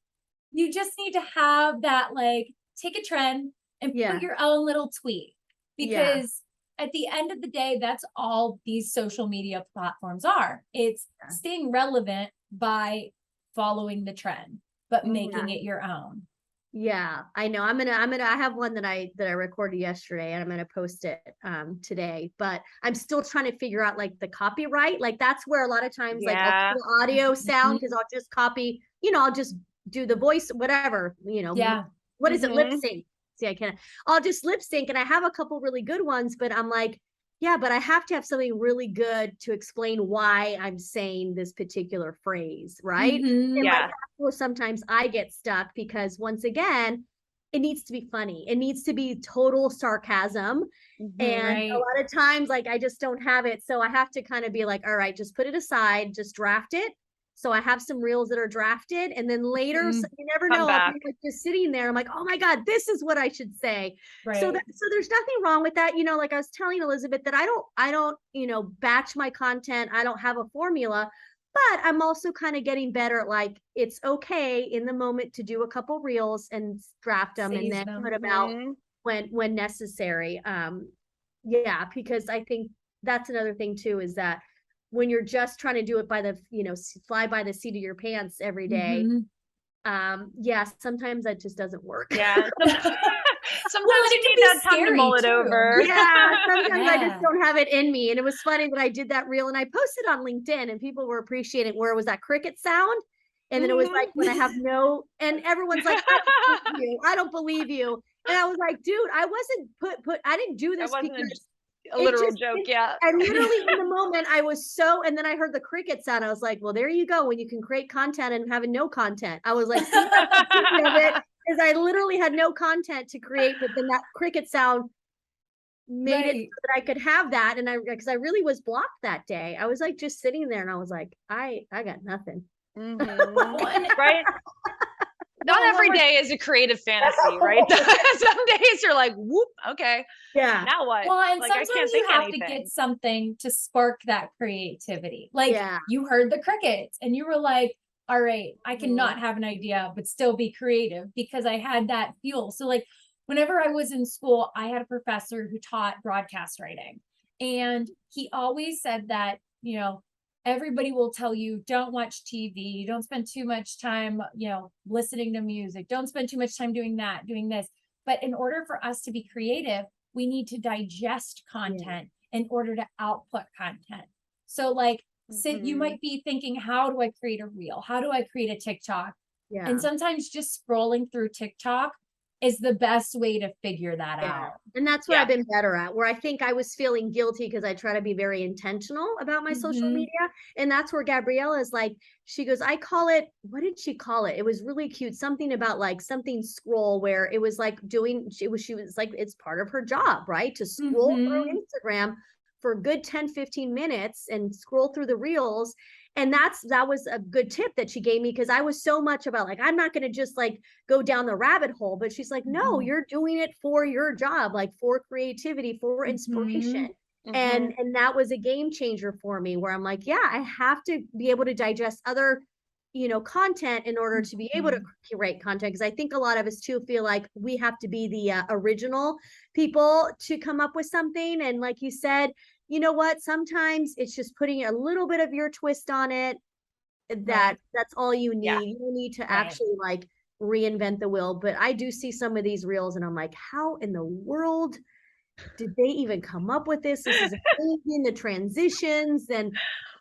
you just need to have that, like, take a trend and put your own little tweet, because at the end of the day, that's all these social media platforms are. It's staying relevant by following the trend, but making it your own. Yeah, I know. I have one that I recorded yesterday, and I'm going to post it today, but I'm still trying to figure out like the copyright. Like that's where a lot of times like I'll do audio sound, because I'll just copy, I'll just do the voice, whatever, what is it? Lip sync. See, I'll just lip sync, and I have a couple really good ones, but I'm like, yeah, but I have to have something really good to explain why I'm saying this particular phrase, right? And like that's where sometimes I get stuck, because once again, it needs to be funny. It needs to be total sarcasm. And a lot of times, like, I just don't have it. So I have to kind of be like, all right, just put it aside, just draft it. So I have some reels that are drafted, and then later, so you never know, I'll be like just sitting there. I'm like, oh my God, this is what I should say. So there's nothing wrong with that. Like I was telling Elizabeth that I don't, batch my content. I don't have a formula, but I'm also kind of getting better at, like, it's okay in the moment to do a couple reels and draft them and then put them out when necessary. Because I think that's another thing too, is that when you're just trying to do it by the, fly by the seat of your pants every day, sometimes that just doesn't work. Yeah. Sometimes you need that time to mull it over. Yeah. Sometimes I just don't have it in me. And it was funny that I did that reel and I posted on LinkedIn, and people were appreciating where it was that cricket sound. And then it was like, when I have and everyone's like, I don't believe you. And I was like, dude, I wasn't I didn't do this because a literal joke. I literally in the moment I was and then I heard the cricket sound. I was like, well, there you go. When you can create content and have no content. I was like, see, that's the beauty of it, is I literally had no content to create, but then that cricket sound made it so that I could have that. And because I really was blocked that day. I was like just sitting there and I was like, I got nothing. Right? Not every day is a creative fantasy, right? Some days you're like, whoop, okay. Yeah. Now what? Well, and like, sometimes you have to get something to spark that creativity. Like you heard the crickets and you were like, all right, I cannot have an idea, but still be creative, because I had that fuel. So like whenever I was in school, I had a professor who taught broadcast writing, and he always said that, everybody will tell you, don't watch TV, don't spend too much time, listening to music, don't spend too much time doing that, doing this. But in order for us to be creative, we need to digest content in order to output content. So like, you might be thinking, how do I create a reel? How do I create a TikTok? Yeah. And sometimes just scrolling through TikTok is the best way to figure that out. And that's what I've been better at, where I think I was feeling guilty because I try to be very intentional about my social media. And that's where Gabriella is like, she goes, I call it, what did she call it? It was really cute. Something about like something scroll, where it was like she was like, it's part of her job, right? To scroll through Instagram for a good 10, 15 minutes and scroll through the reels. And that was a good tip that she gave me, because I was so much about like, I'm not going to just like go down the rabbit hole, but she's like, no, you're doing it for your job, like for creativity, for inspiration. And that was a game changer for me, where I'm like, yeah, I have to be able to digest other, content in order to be able to curate content. Because I think a lot of us too feel like we have to be the original people to come up with something. And like you said, you know what? Sometimes it's just putting a little bit of your twist on it. That's all you need. Yeah. You don't need to actually like reinvent the wheel. But I do see some of these reels and I'm like, how in the world did they even come up with this? This is amazing, the transitions, and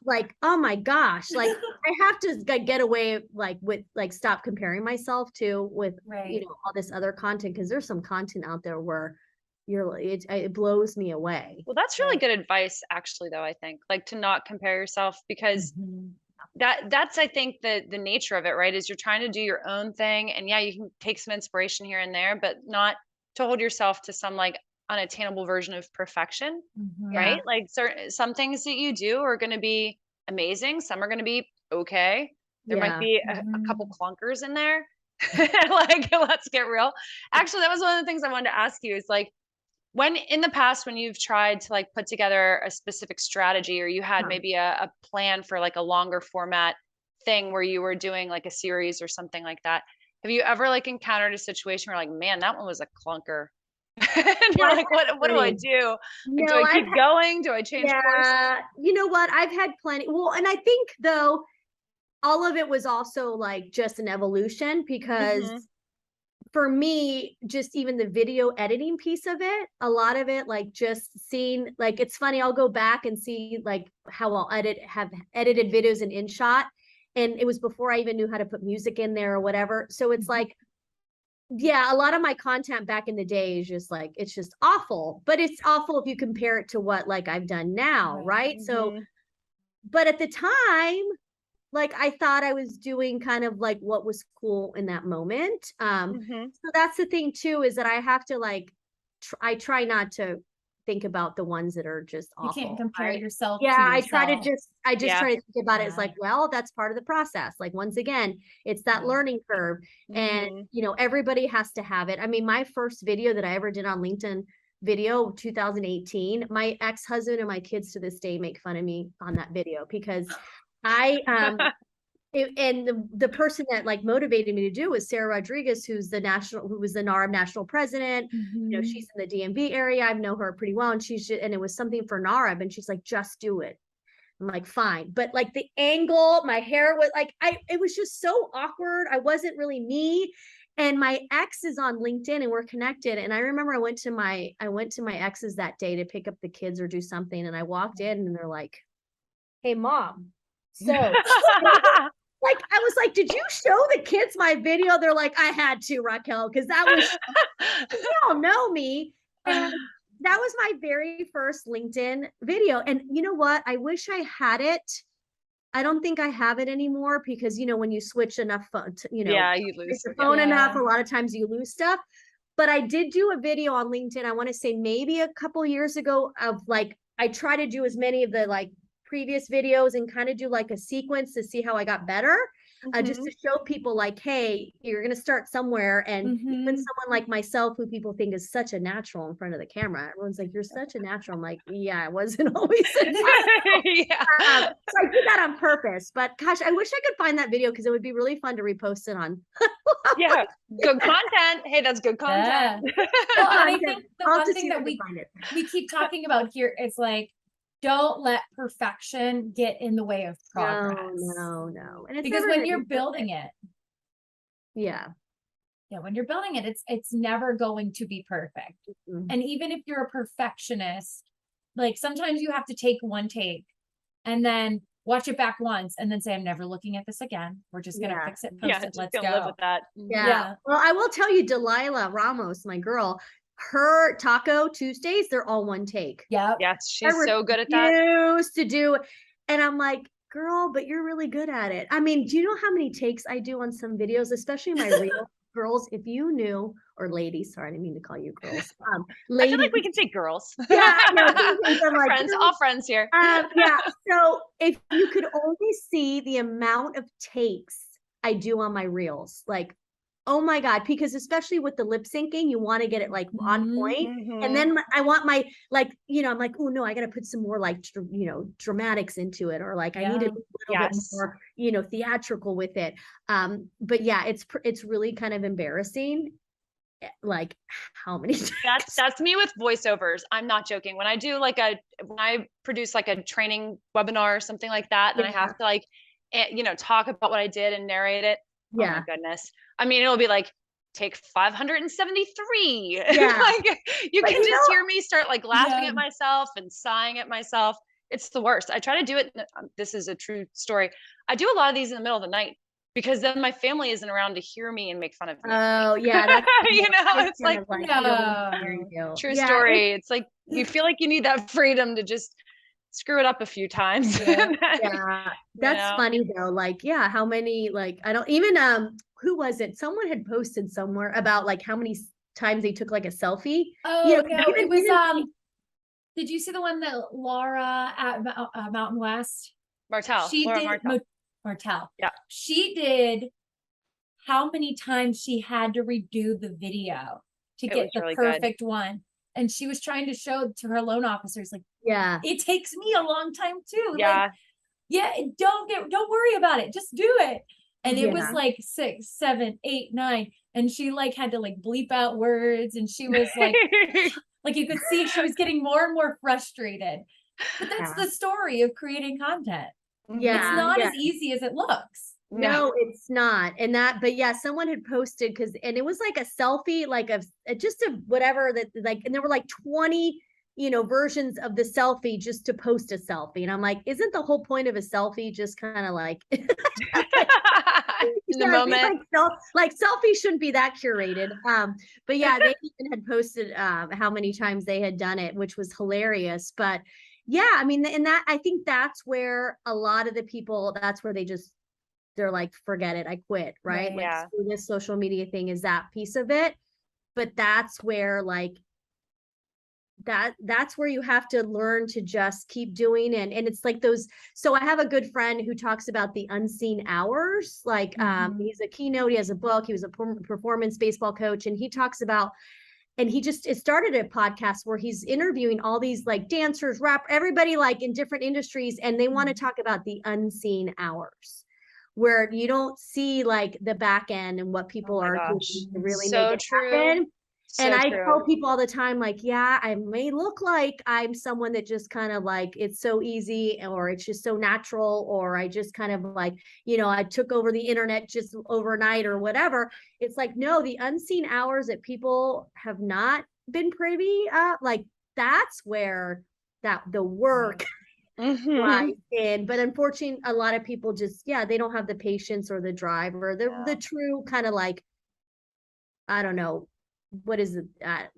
like, oh my gosh, like I have to get away with stop comparing myself with all this other content, because there's some content out there where it blows me away. Well, that's really good advice, actually, though. I think like to not compare yourself, because that's I think the nature of it, right? Is you're trying to do your own thing, and you can take some inspiration here and there, but not to hold yourself to some like unattainable version of perfection, Mhm. right? Like some things that you do are going to be amazing. Some are going to be okay. There might Yeah. be a couple clunkers in there. Like, let's get real. Actually, that was one of the things I wanted to ask you is like, when in the past, when you've tried to like put together a specific strategy, or you had maybe a plan for like a longer format thing where you were doing like a series or something like that, have you ever like encountered a situation where like, man, that one was a clunker? And you're like, what do I do? Like, do No, I keep going? Do I change course? yeah, you know what? I've had plenty. Well, and I think though, all of it was also like just an evolution because for me, just even the video editing piece of it, a lot of it, like just seeing, like, it's funny, I'll go back and see like how I'll have edited videos in InShot. And it was before I even knew how to put music in there or whatever. So it's like, yeah, a lot of my content back in the day is just like, it's just awful, but it's awful if you compare it to what like I've done now. Right. So, but at the time, like I thought I was doing kind of like what was cool in that moment. So that's the thing too, is that I have to like, I try not to think about the ones that are just awful. You can't compare yourself. Yeah, to I yourself. try to I just try to think about it as like, well, that's part of the process. Like once again, it's that learning curve, and you know, everybody has to have it. I mean, my first video that I ever did on LinkedIn video, 2018, my ex-husband and my kids to this day make fun of me on that video because I and the person that like motivated me to do was Sarah Rodriguez, who was the NARM national president. You know, she's in the DMV area. I know her pretty well, and and it was something for NARM, and she's like, just do it. I'm like, fine. But like the angle, my hair was like, it was just so awkward. I wasn't really me. And my ex is on LinkedIn and we're connected. And I remember I went to my ex's that day to pick up the kids or do something. And I walked in and they're like, hey mom. So like, I was like, did you show the kids my video? They're like, I had to, Raquel, because that was, you all know me. And that was my very first LinkedIn video. And you know what? I wish I had it. I don't think I have it anymore because, you know, when you switch enough phone, you lose your phone enough, a lot of times you lose stuff. But I did do a video on LinkedIn. I want to say maybe a couple years ago of like, I try to do as many of the like previous videos and kind of do like a sequence to see how I got better, just to show people like, hey, you're going to start somewhere. And even someone like myself, who people think is such a natural in front of the camera, everyone's like, you're such a natural. I'm like, yeah, I wasn't always. So I did that on purpose, but gosh, I wish I could find that video because it would be really fun to repost it on. Good content. Hey, that's good content. Well, and I think the one thing that we keep talking about here is like, don't let perfection get in the way of progress. No. And it's because when you're building it, when you're building it, it's never going to be perfect. And even if you're a perfectionist, like sometimes you have to take one take and then watch it back once and then say, I'm never looking at this again. We're just going to fix it, post it, let's go. Live with that. Well, I will tell you, Delilah Ramos, my girl, her Taco Tuesdays, they're all one take. Yes, she's so good at that. Used to do, and I'm like, girl, but you're really good at it. I mean, do you know how many takes I do on some videos, especially my real girls? If you knew, or ladies, sorry, I didn't mean to call you girls. Ladies, I feel like we can say girls. Friends, all friends here. So if you could only see the amount of takes I do on my reels, like, oh my God, because especially with the lip syncing, you want to get it like on point. And then I want my, like, you know, I'm like, oh no, I got to put some more like, you know, dramatics into it. Or like, I need a little bit more, you know, theatrical with it. But yeah, it's really kind of embarrassing. Like how many that's me with voiceovers. I'm not joking. When I do like when I produce like a training webinar or something like that, then I have to like, you know, talk about what I did and narrate it. Oh my goodness. I mean, it'll be like take 573. Like you can just hear me start like laughing at myself and sighing at myself. It's the worst. I try to do it. This is a true story. I do a lot of these in the middle of the night because then my family isn't around to hear me and make fun of me. Oh yeah. That's, you know, it's like true story. It's like, you feel like you need that freedom to just screw it up a few times. That's funny though. Like, how many, like, I don't even, who was it? Someone had posted somewhere about like how many times they took like a selfie. Oh, You know, no, it was, did you see the one that Laura at Mountain West? Martell. She Laura did, Martell. Martell. Yeah. She did how many times she had to redo the video to It get was the really good. perfect one. And she was trying to show to her loan officers, like, yeah, it takes me a long time too. Yeah. Like, yeah, don't worry about it. Just do it. And it was Yeah. like 6, 7, 8, 9. And she like had to like bleep out words. And she was like, like you could see she was getting more and more frustrated. But that's Yeah. the story of creating content. yeah, It's not yeah. as easy as it looks. No, it's not. And that, but yeah, someone had posted and it was like a selfie, like just a whatever that like, and there were like 20, versions of the selfie just to post a selfie. And I'm like, isn't the whole point of a selfie just kind of like in the moment? Like selfies shouldn't be that curated. But yeah, they even had posted how many times they had done it, which was hilarious. But yeah, I mean, and that I think that's where a lot of the people, that's where they're like, forget it, I quit, right? Right. Like, Yeah. screw this social media thing is that piece of it. But that's where like that's where you have to learn to just keep doing and it's like those. So I have a good friend who talks about the unseen hours. Like he's a keynote, he has a book, he was a performance baseball coach, and he talks about, and it started a podcast where he's interviewing all these like dancers, rap, everybody like in different industries, and they want to talk about the unseen hours where you don't see like the back end and what people are doing to really So make it true. happen. And So I true. tell people all the time, like, yeah, I may look like I'm someone that just kind of like, it's so easy, or it's just so natural, or I just kind of like, I took over the internet just overnight or whatever. It's like, no, the unseen hours that people have not been privy, like that's where the work lies in. But unfortunately, a lot of people just, they don't have the patience or the drive or the true kind of like, I don't know, what is it?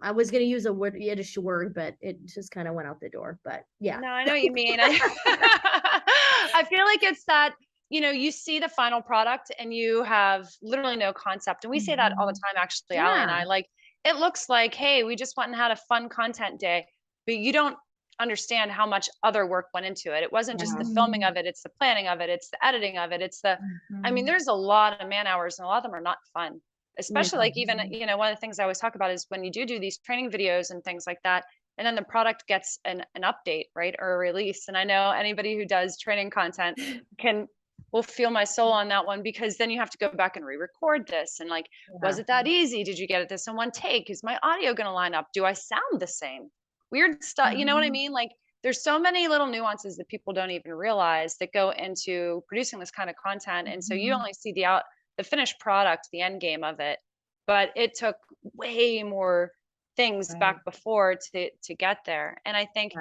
I was going to use a Yiddish word, but it just kind of went out the door. But yeah. No, I know what you mean. I feel like it's that, you see the final product and you have literally no concept. And we say that all the time, actually, Allie and I, like, it looks like, hey, we just went and had a fun content day, but you don't understand how much other work went into it. It wasn't just the filming of it, it's the planning of it, it's the editing of it, it's the, I mean, there's a lot of man hours and a lot of them are not fun. Especially like even, one of the things I always talk about is when you do these training videos and things like that, and then the product gets an update, right? Or a release. And I know anybody who does training content will feel my soul on that one, because then you have to go back and re-record this. And like, was it that easy? Did you get this in one take? Is my audio going to line up? Do I sound the same? Weird stuff. You know what I mean? Like there's so many little nuances that people don't even realize that go into producing this kind of content. And so you only see the finished product, the end game of it, but it took way more things back before to get there. And I think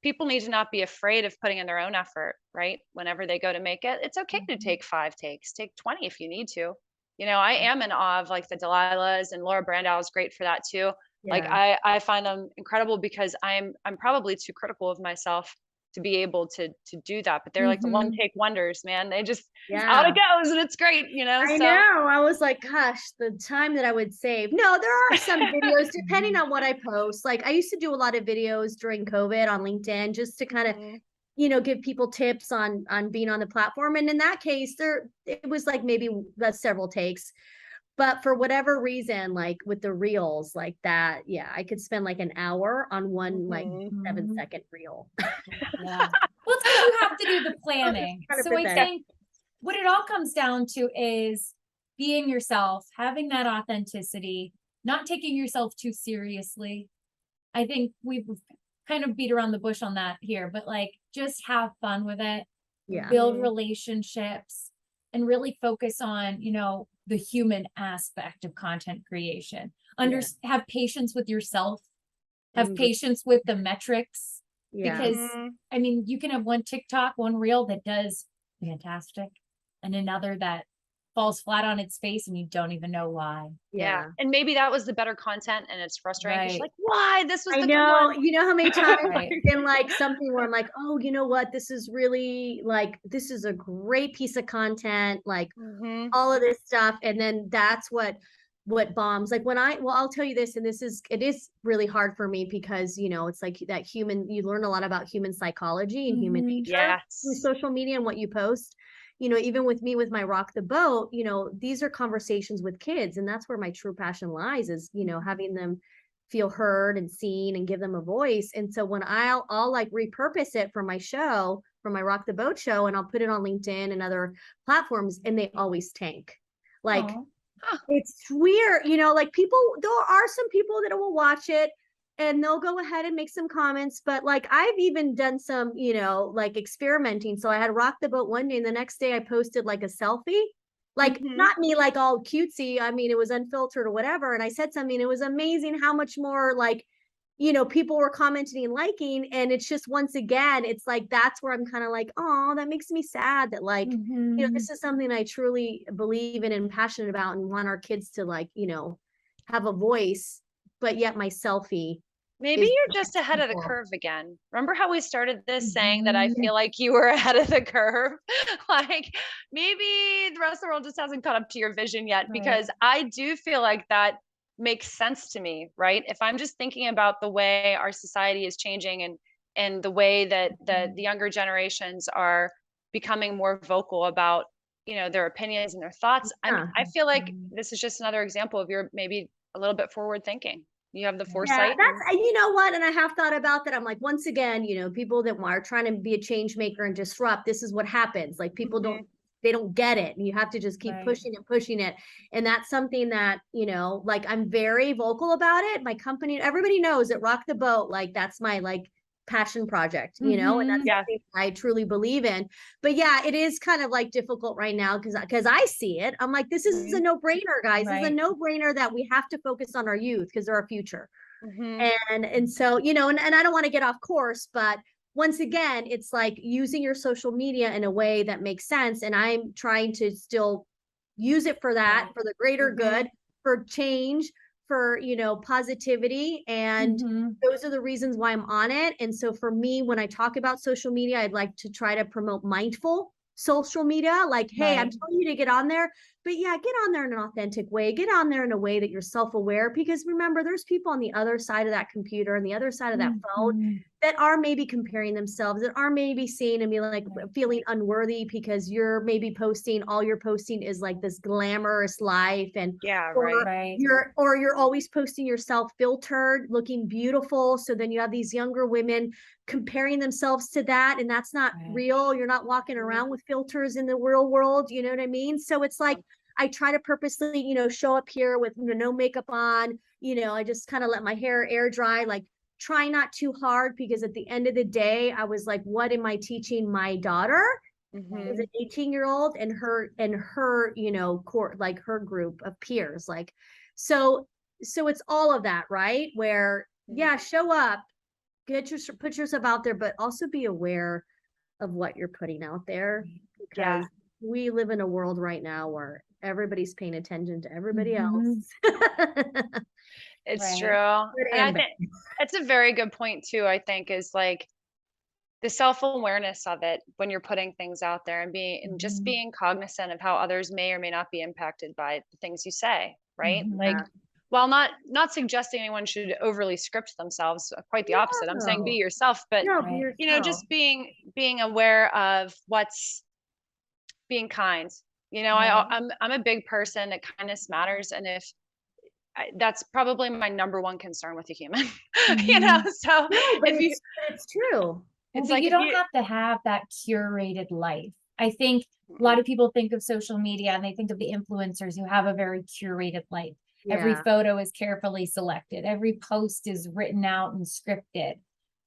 people need to not be afraid of putting in their own effort, right? Whenever they go to make it, it's okay to take 5 takes, take 20 if you need to. I am in awe of like the Delilahs, and Laura Brandau is great for that too. Like I find them incredible because I'm probably too critical of myself to be able to do that, but they're like the one take wonders, man. They just out it goes and it's great, I know. I was like, gosh, the time that I would save. No, there are some videos depending on what I post. Like I used to do a lot of videos during COVID on LinkedIn just to kind of give people tips on being on the platform. And in that case, it was like maybe several takes. But for whatever reason, like with the reels like that, I could spend like an hour on one like 7-second reel. Well, it's because you have to do the planning. So I think what it all comes down to is being yourself, having that authenticity, not taking yourself too seriously. I think we've kind of beat around the bush on that here, but like just have fun with it, build relationships, and really focus on, the human aspect of content creation. Have patience with yourself, have patience with the metrics, because I mean, you can have one TikTok, one reel that does fantastic, and another that falls flat on its face and you don't even know why. Yeah. And maybe that was the better content and it's frustrating. You're like, why? This was the good one. You know how many times I've been like something where I'm like, oh, you know what? This is really like, this is a great piece of content, like all of this stuff. And then that's what what bombs, like when I'll tell you this, and it is really hard for me because, you know, it's like that you learn a lot about human psychology and human nature through social media and what you post. You know, even with me, with my Raq the Boat, you know, these are conversations with kids, and that's where my true passion lies, is, you know, having them feel heard and seen and give them a voice. And so when I'll like repurpose it for my show, for my Raq the Boat show, and I'll put it on LinkedIn and other platforms, and they always tank. Like, it's weird, you know, like there are some people that will watch it and they'll go ahead and make some comments, but like I've even done some, you know, like experimenting. So I had Raq the Boat one day, and the next day I posted like a selfie, like not me like all cutesy. I mean, it was unfiltered or whatever. And I said something, it was amazing how much more like, you know, people were commenting and liking. And it's just, once again, it's like, that's where I'm kind of like, oh, that makes me sad that like, you know, this is something I truly believe in and passionate about, and want our kids to like, you know, have a voice, but yet my selfie. Maybe you're just ahead of the curve again. Remember how we started this saying that I feel like you were ahead of the curve? Like maybe the rest of the world just hasn't caught up to your vision yet, because I do feel like that makes sense to me, right? If I'm just thinking about the way our society is changing, and the way that the younger generations are becoming more vocal about, you know, their opinions and their thoughts, I feel like this is just another example of your maybe a little bit forward thinking. You have the foresight. Yeah, you know what? And I have thought about that. I'm like, once again, you know, people that are trying to be a change maker and disrupt, this is what happens. Like people they don't get it. And you have to just keep pushing it. And that's something that, you know, like I'm very vocal about it. My company, everybody knows that Raq the Boat, like that's my like passion project, you know, and that's something I truly believe in. But yeah, it is kind of like difficult right now because I see it. I'm like, this is a no-brainer, guys. This is a no-brainer that we have to focus on our youth because they're our future. And so, you know, and I don't want to get off course, but once again, it's like using your social media in a way that makes sense. And I'm trying to still use it for that, for the greater good, for change, for, you know, positivity. And those are the reasons why I'm on it. And so for me, when I talk about social media, I'd like to try to promote mindful social media. Like, hey, I'm telling you to get on there, but yeah, get on there in an authentic way, get on there in a way that you're self-aware, because remember, there's people on the other side of that computer and the other side of that phone that are maybe comparing themselves, that are maybe seeing and be like feeling unworthy because you're maybe posting, all you're posting is like this glamorous life, and you're always posting yourself filtered, looking beautiful. So then you have these younger women comparing themselves to that, and that's not real. You're not walking around with filters in the real world, you know what I mean? So it's like I try to purposely, you know, show up here with, you know, no makeup on, you know, I just kind of let my hair air dry, like try not too hard, because at the end of the day, I was like, what am I teaching my daughter? Who's an 18-year-old and her, you know, like her group of peers, like, so it's all of that, right? Where, show up, put yourself out there, but also be aware of what you're putting out there, because we live in a world right now where everybody's paying attention to everybody else. It's true. And I think it's a very good point too, I think, is like the self-awareness of it when you're putting things out there, and just being cognizant of how others may or may not be impacted by the things you say, right? Like, while not suggesting anyone should overly script themselves, quite the opposite. I'm saying be yourself, but you know, just being aware of being kind. You know, I'm a big person that kindness matters, and if that's probably my number one concern with a human, you know. So it's true. It's like you don't have to have that curated life. I think a lot of people think of social media and they think of the influencers who have a very curated life. Every photo is carefully selected. Every post is written out and scripted.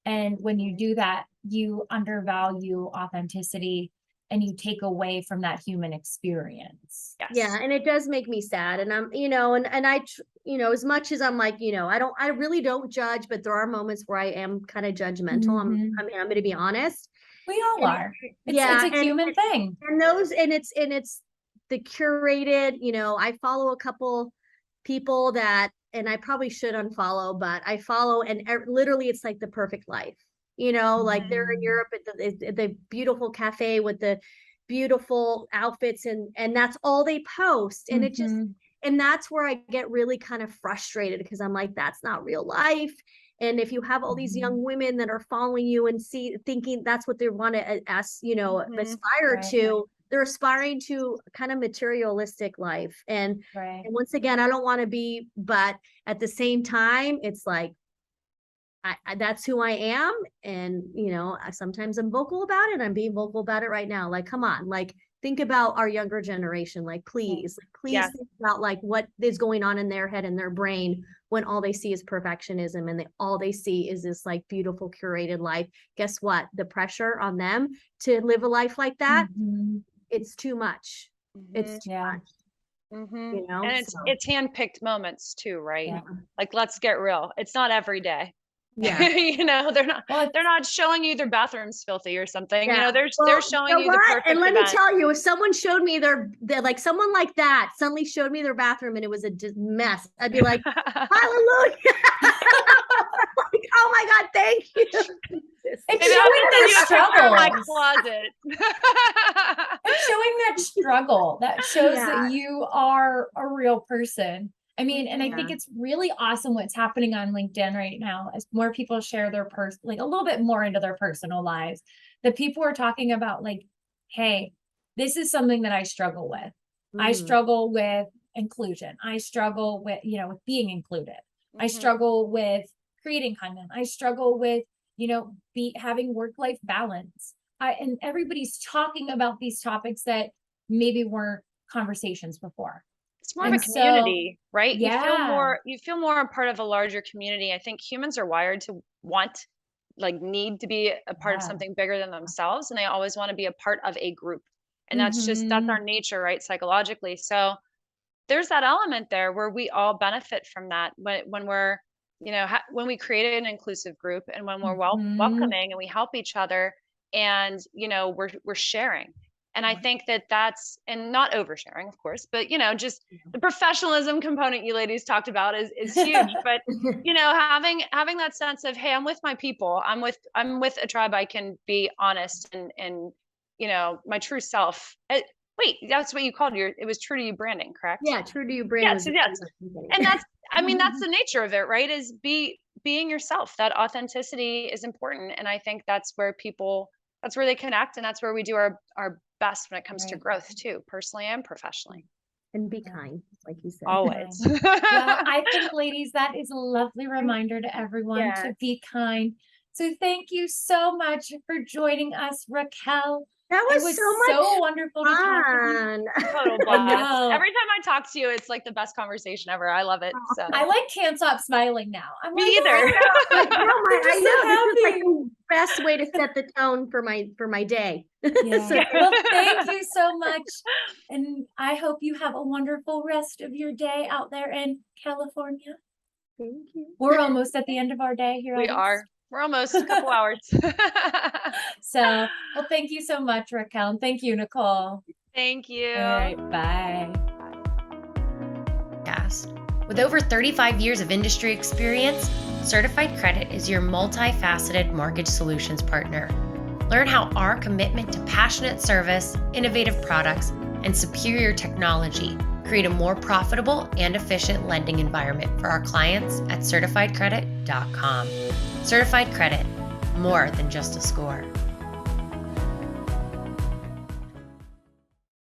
And when you do that, you undervalue authenticity and you take away from that human experience. Yeah. And it does make me sad. And I'm, you know, and I, you know, as much as I'm like, you know, I really don't judge, but there are moments where I am kind of judgmental. I'm going to be honest. We all are. It's a human thing. And it's the curated, you know, I follow a couple people that, and I probably should unfollow, but I follow, and literally it's like the perfect life. You know, like they're in Europe at the beautiful cafe with the beautiful outfits, and that's all they post. And it just, And that's where I get really kind of frustrated because I'm like, that's not real life. And if you have all these young women that are following you and thinking that's what they want to aspire to, they're aspiring to kind of materialistic life. And once again, I don't want to be, but at the same time, it's like, that's who I am. And, sometimes I'm vocal about it. I'm being vocal about it right now. Like, come on, like, think about our younger generation. Like, please think about like what is going on in their head and their brain when all they see is perfectionism and all they see is this like beautiful curated life. Guess what? The pressure on them to live a life like that, it's too much. It's too much. And it's handpicked moments too, right? Like, let's get real. It's not every day. Yeah. They're not showing you their bathroom's filthy or something. They're showing you the perfect And let me event. tell you, if someone showed me their like someone like that suddenly showed me their bathroom and it was a mess, I'd be like, hallelujah. Like, oh my God, thank you. It's showing that struggle. My closet. It's showing that struggle. That shows that you are a real person. I mean, and I think it's really awesome what's happening on LinkedIn right now as more people share their like a little bit more into their personal lives. The people are talking about like, hey, this is something that I struggle with. I struggle with inclusion. I struggle with, with being included. I struggle with creating content. I struggle with, having work-life balance. And everybody's talking about these topics that maybe weren't conversations before. It's more of a community, right? You feel more a part of a larger community. I think humans are wired to need to be a part of something bigger than themselves. And they always want to be a part of a group. And that's our nature, right? Psychologically. So there's that element there where we all benefit from that when we're, when we create an inclusive group and when we're welcoming and we help each other and, we're sharing. And I think that's, and not oversharing, of course, but, just the professionalism component you ladies talked about is huge. But, having that sense of, hey, I'm with my people. I'm with a tribe. I can be honest and my true self. Wait, that's what you called it was true to you branding, correct? Yeah. True to you branding. Yes. And that's, that's the nature of it, right? Is being yourself. That authenticity is important. And I think that's where they connect. And that's where we do our best when it comes to growth too, personally and professionally. And be kind, like you said. Always. Well, I think, ladies, that is a lovely reminder to everyone to be kind. So thank you so much for joining us, Raquel. That was so wonderful to talk to you. Total blast. Every time I talk to you, it's like the best conversation ever. I love it. So I can't stop smiling now. I'm Me either. I know. This is the best way to set the tone for my day. Yeah. Well, thank you so much. And I hope you have a wonderful rest of your day out there in California. Thank you. We're almost at the end of our day here. We are. We're almost a couple hours. Well, thank you so much, Raquel. And thank you, Nicole. Thank you. All right, bye. With over 35 years of industry experience, Certified Credit is your multifaceted mortgage solutions partner. Learn how our commitment to passionate service, innovative products, and superior technology create a more profitable and efficient lending environment for our clients at certifiedcredit.com. Certified Credit, more than just a score.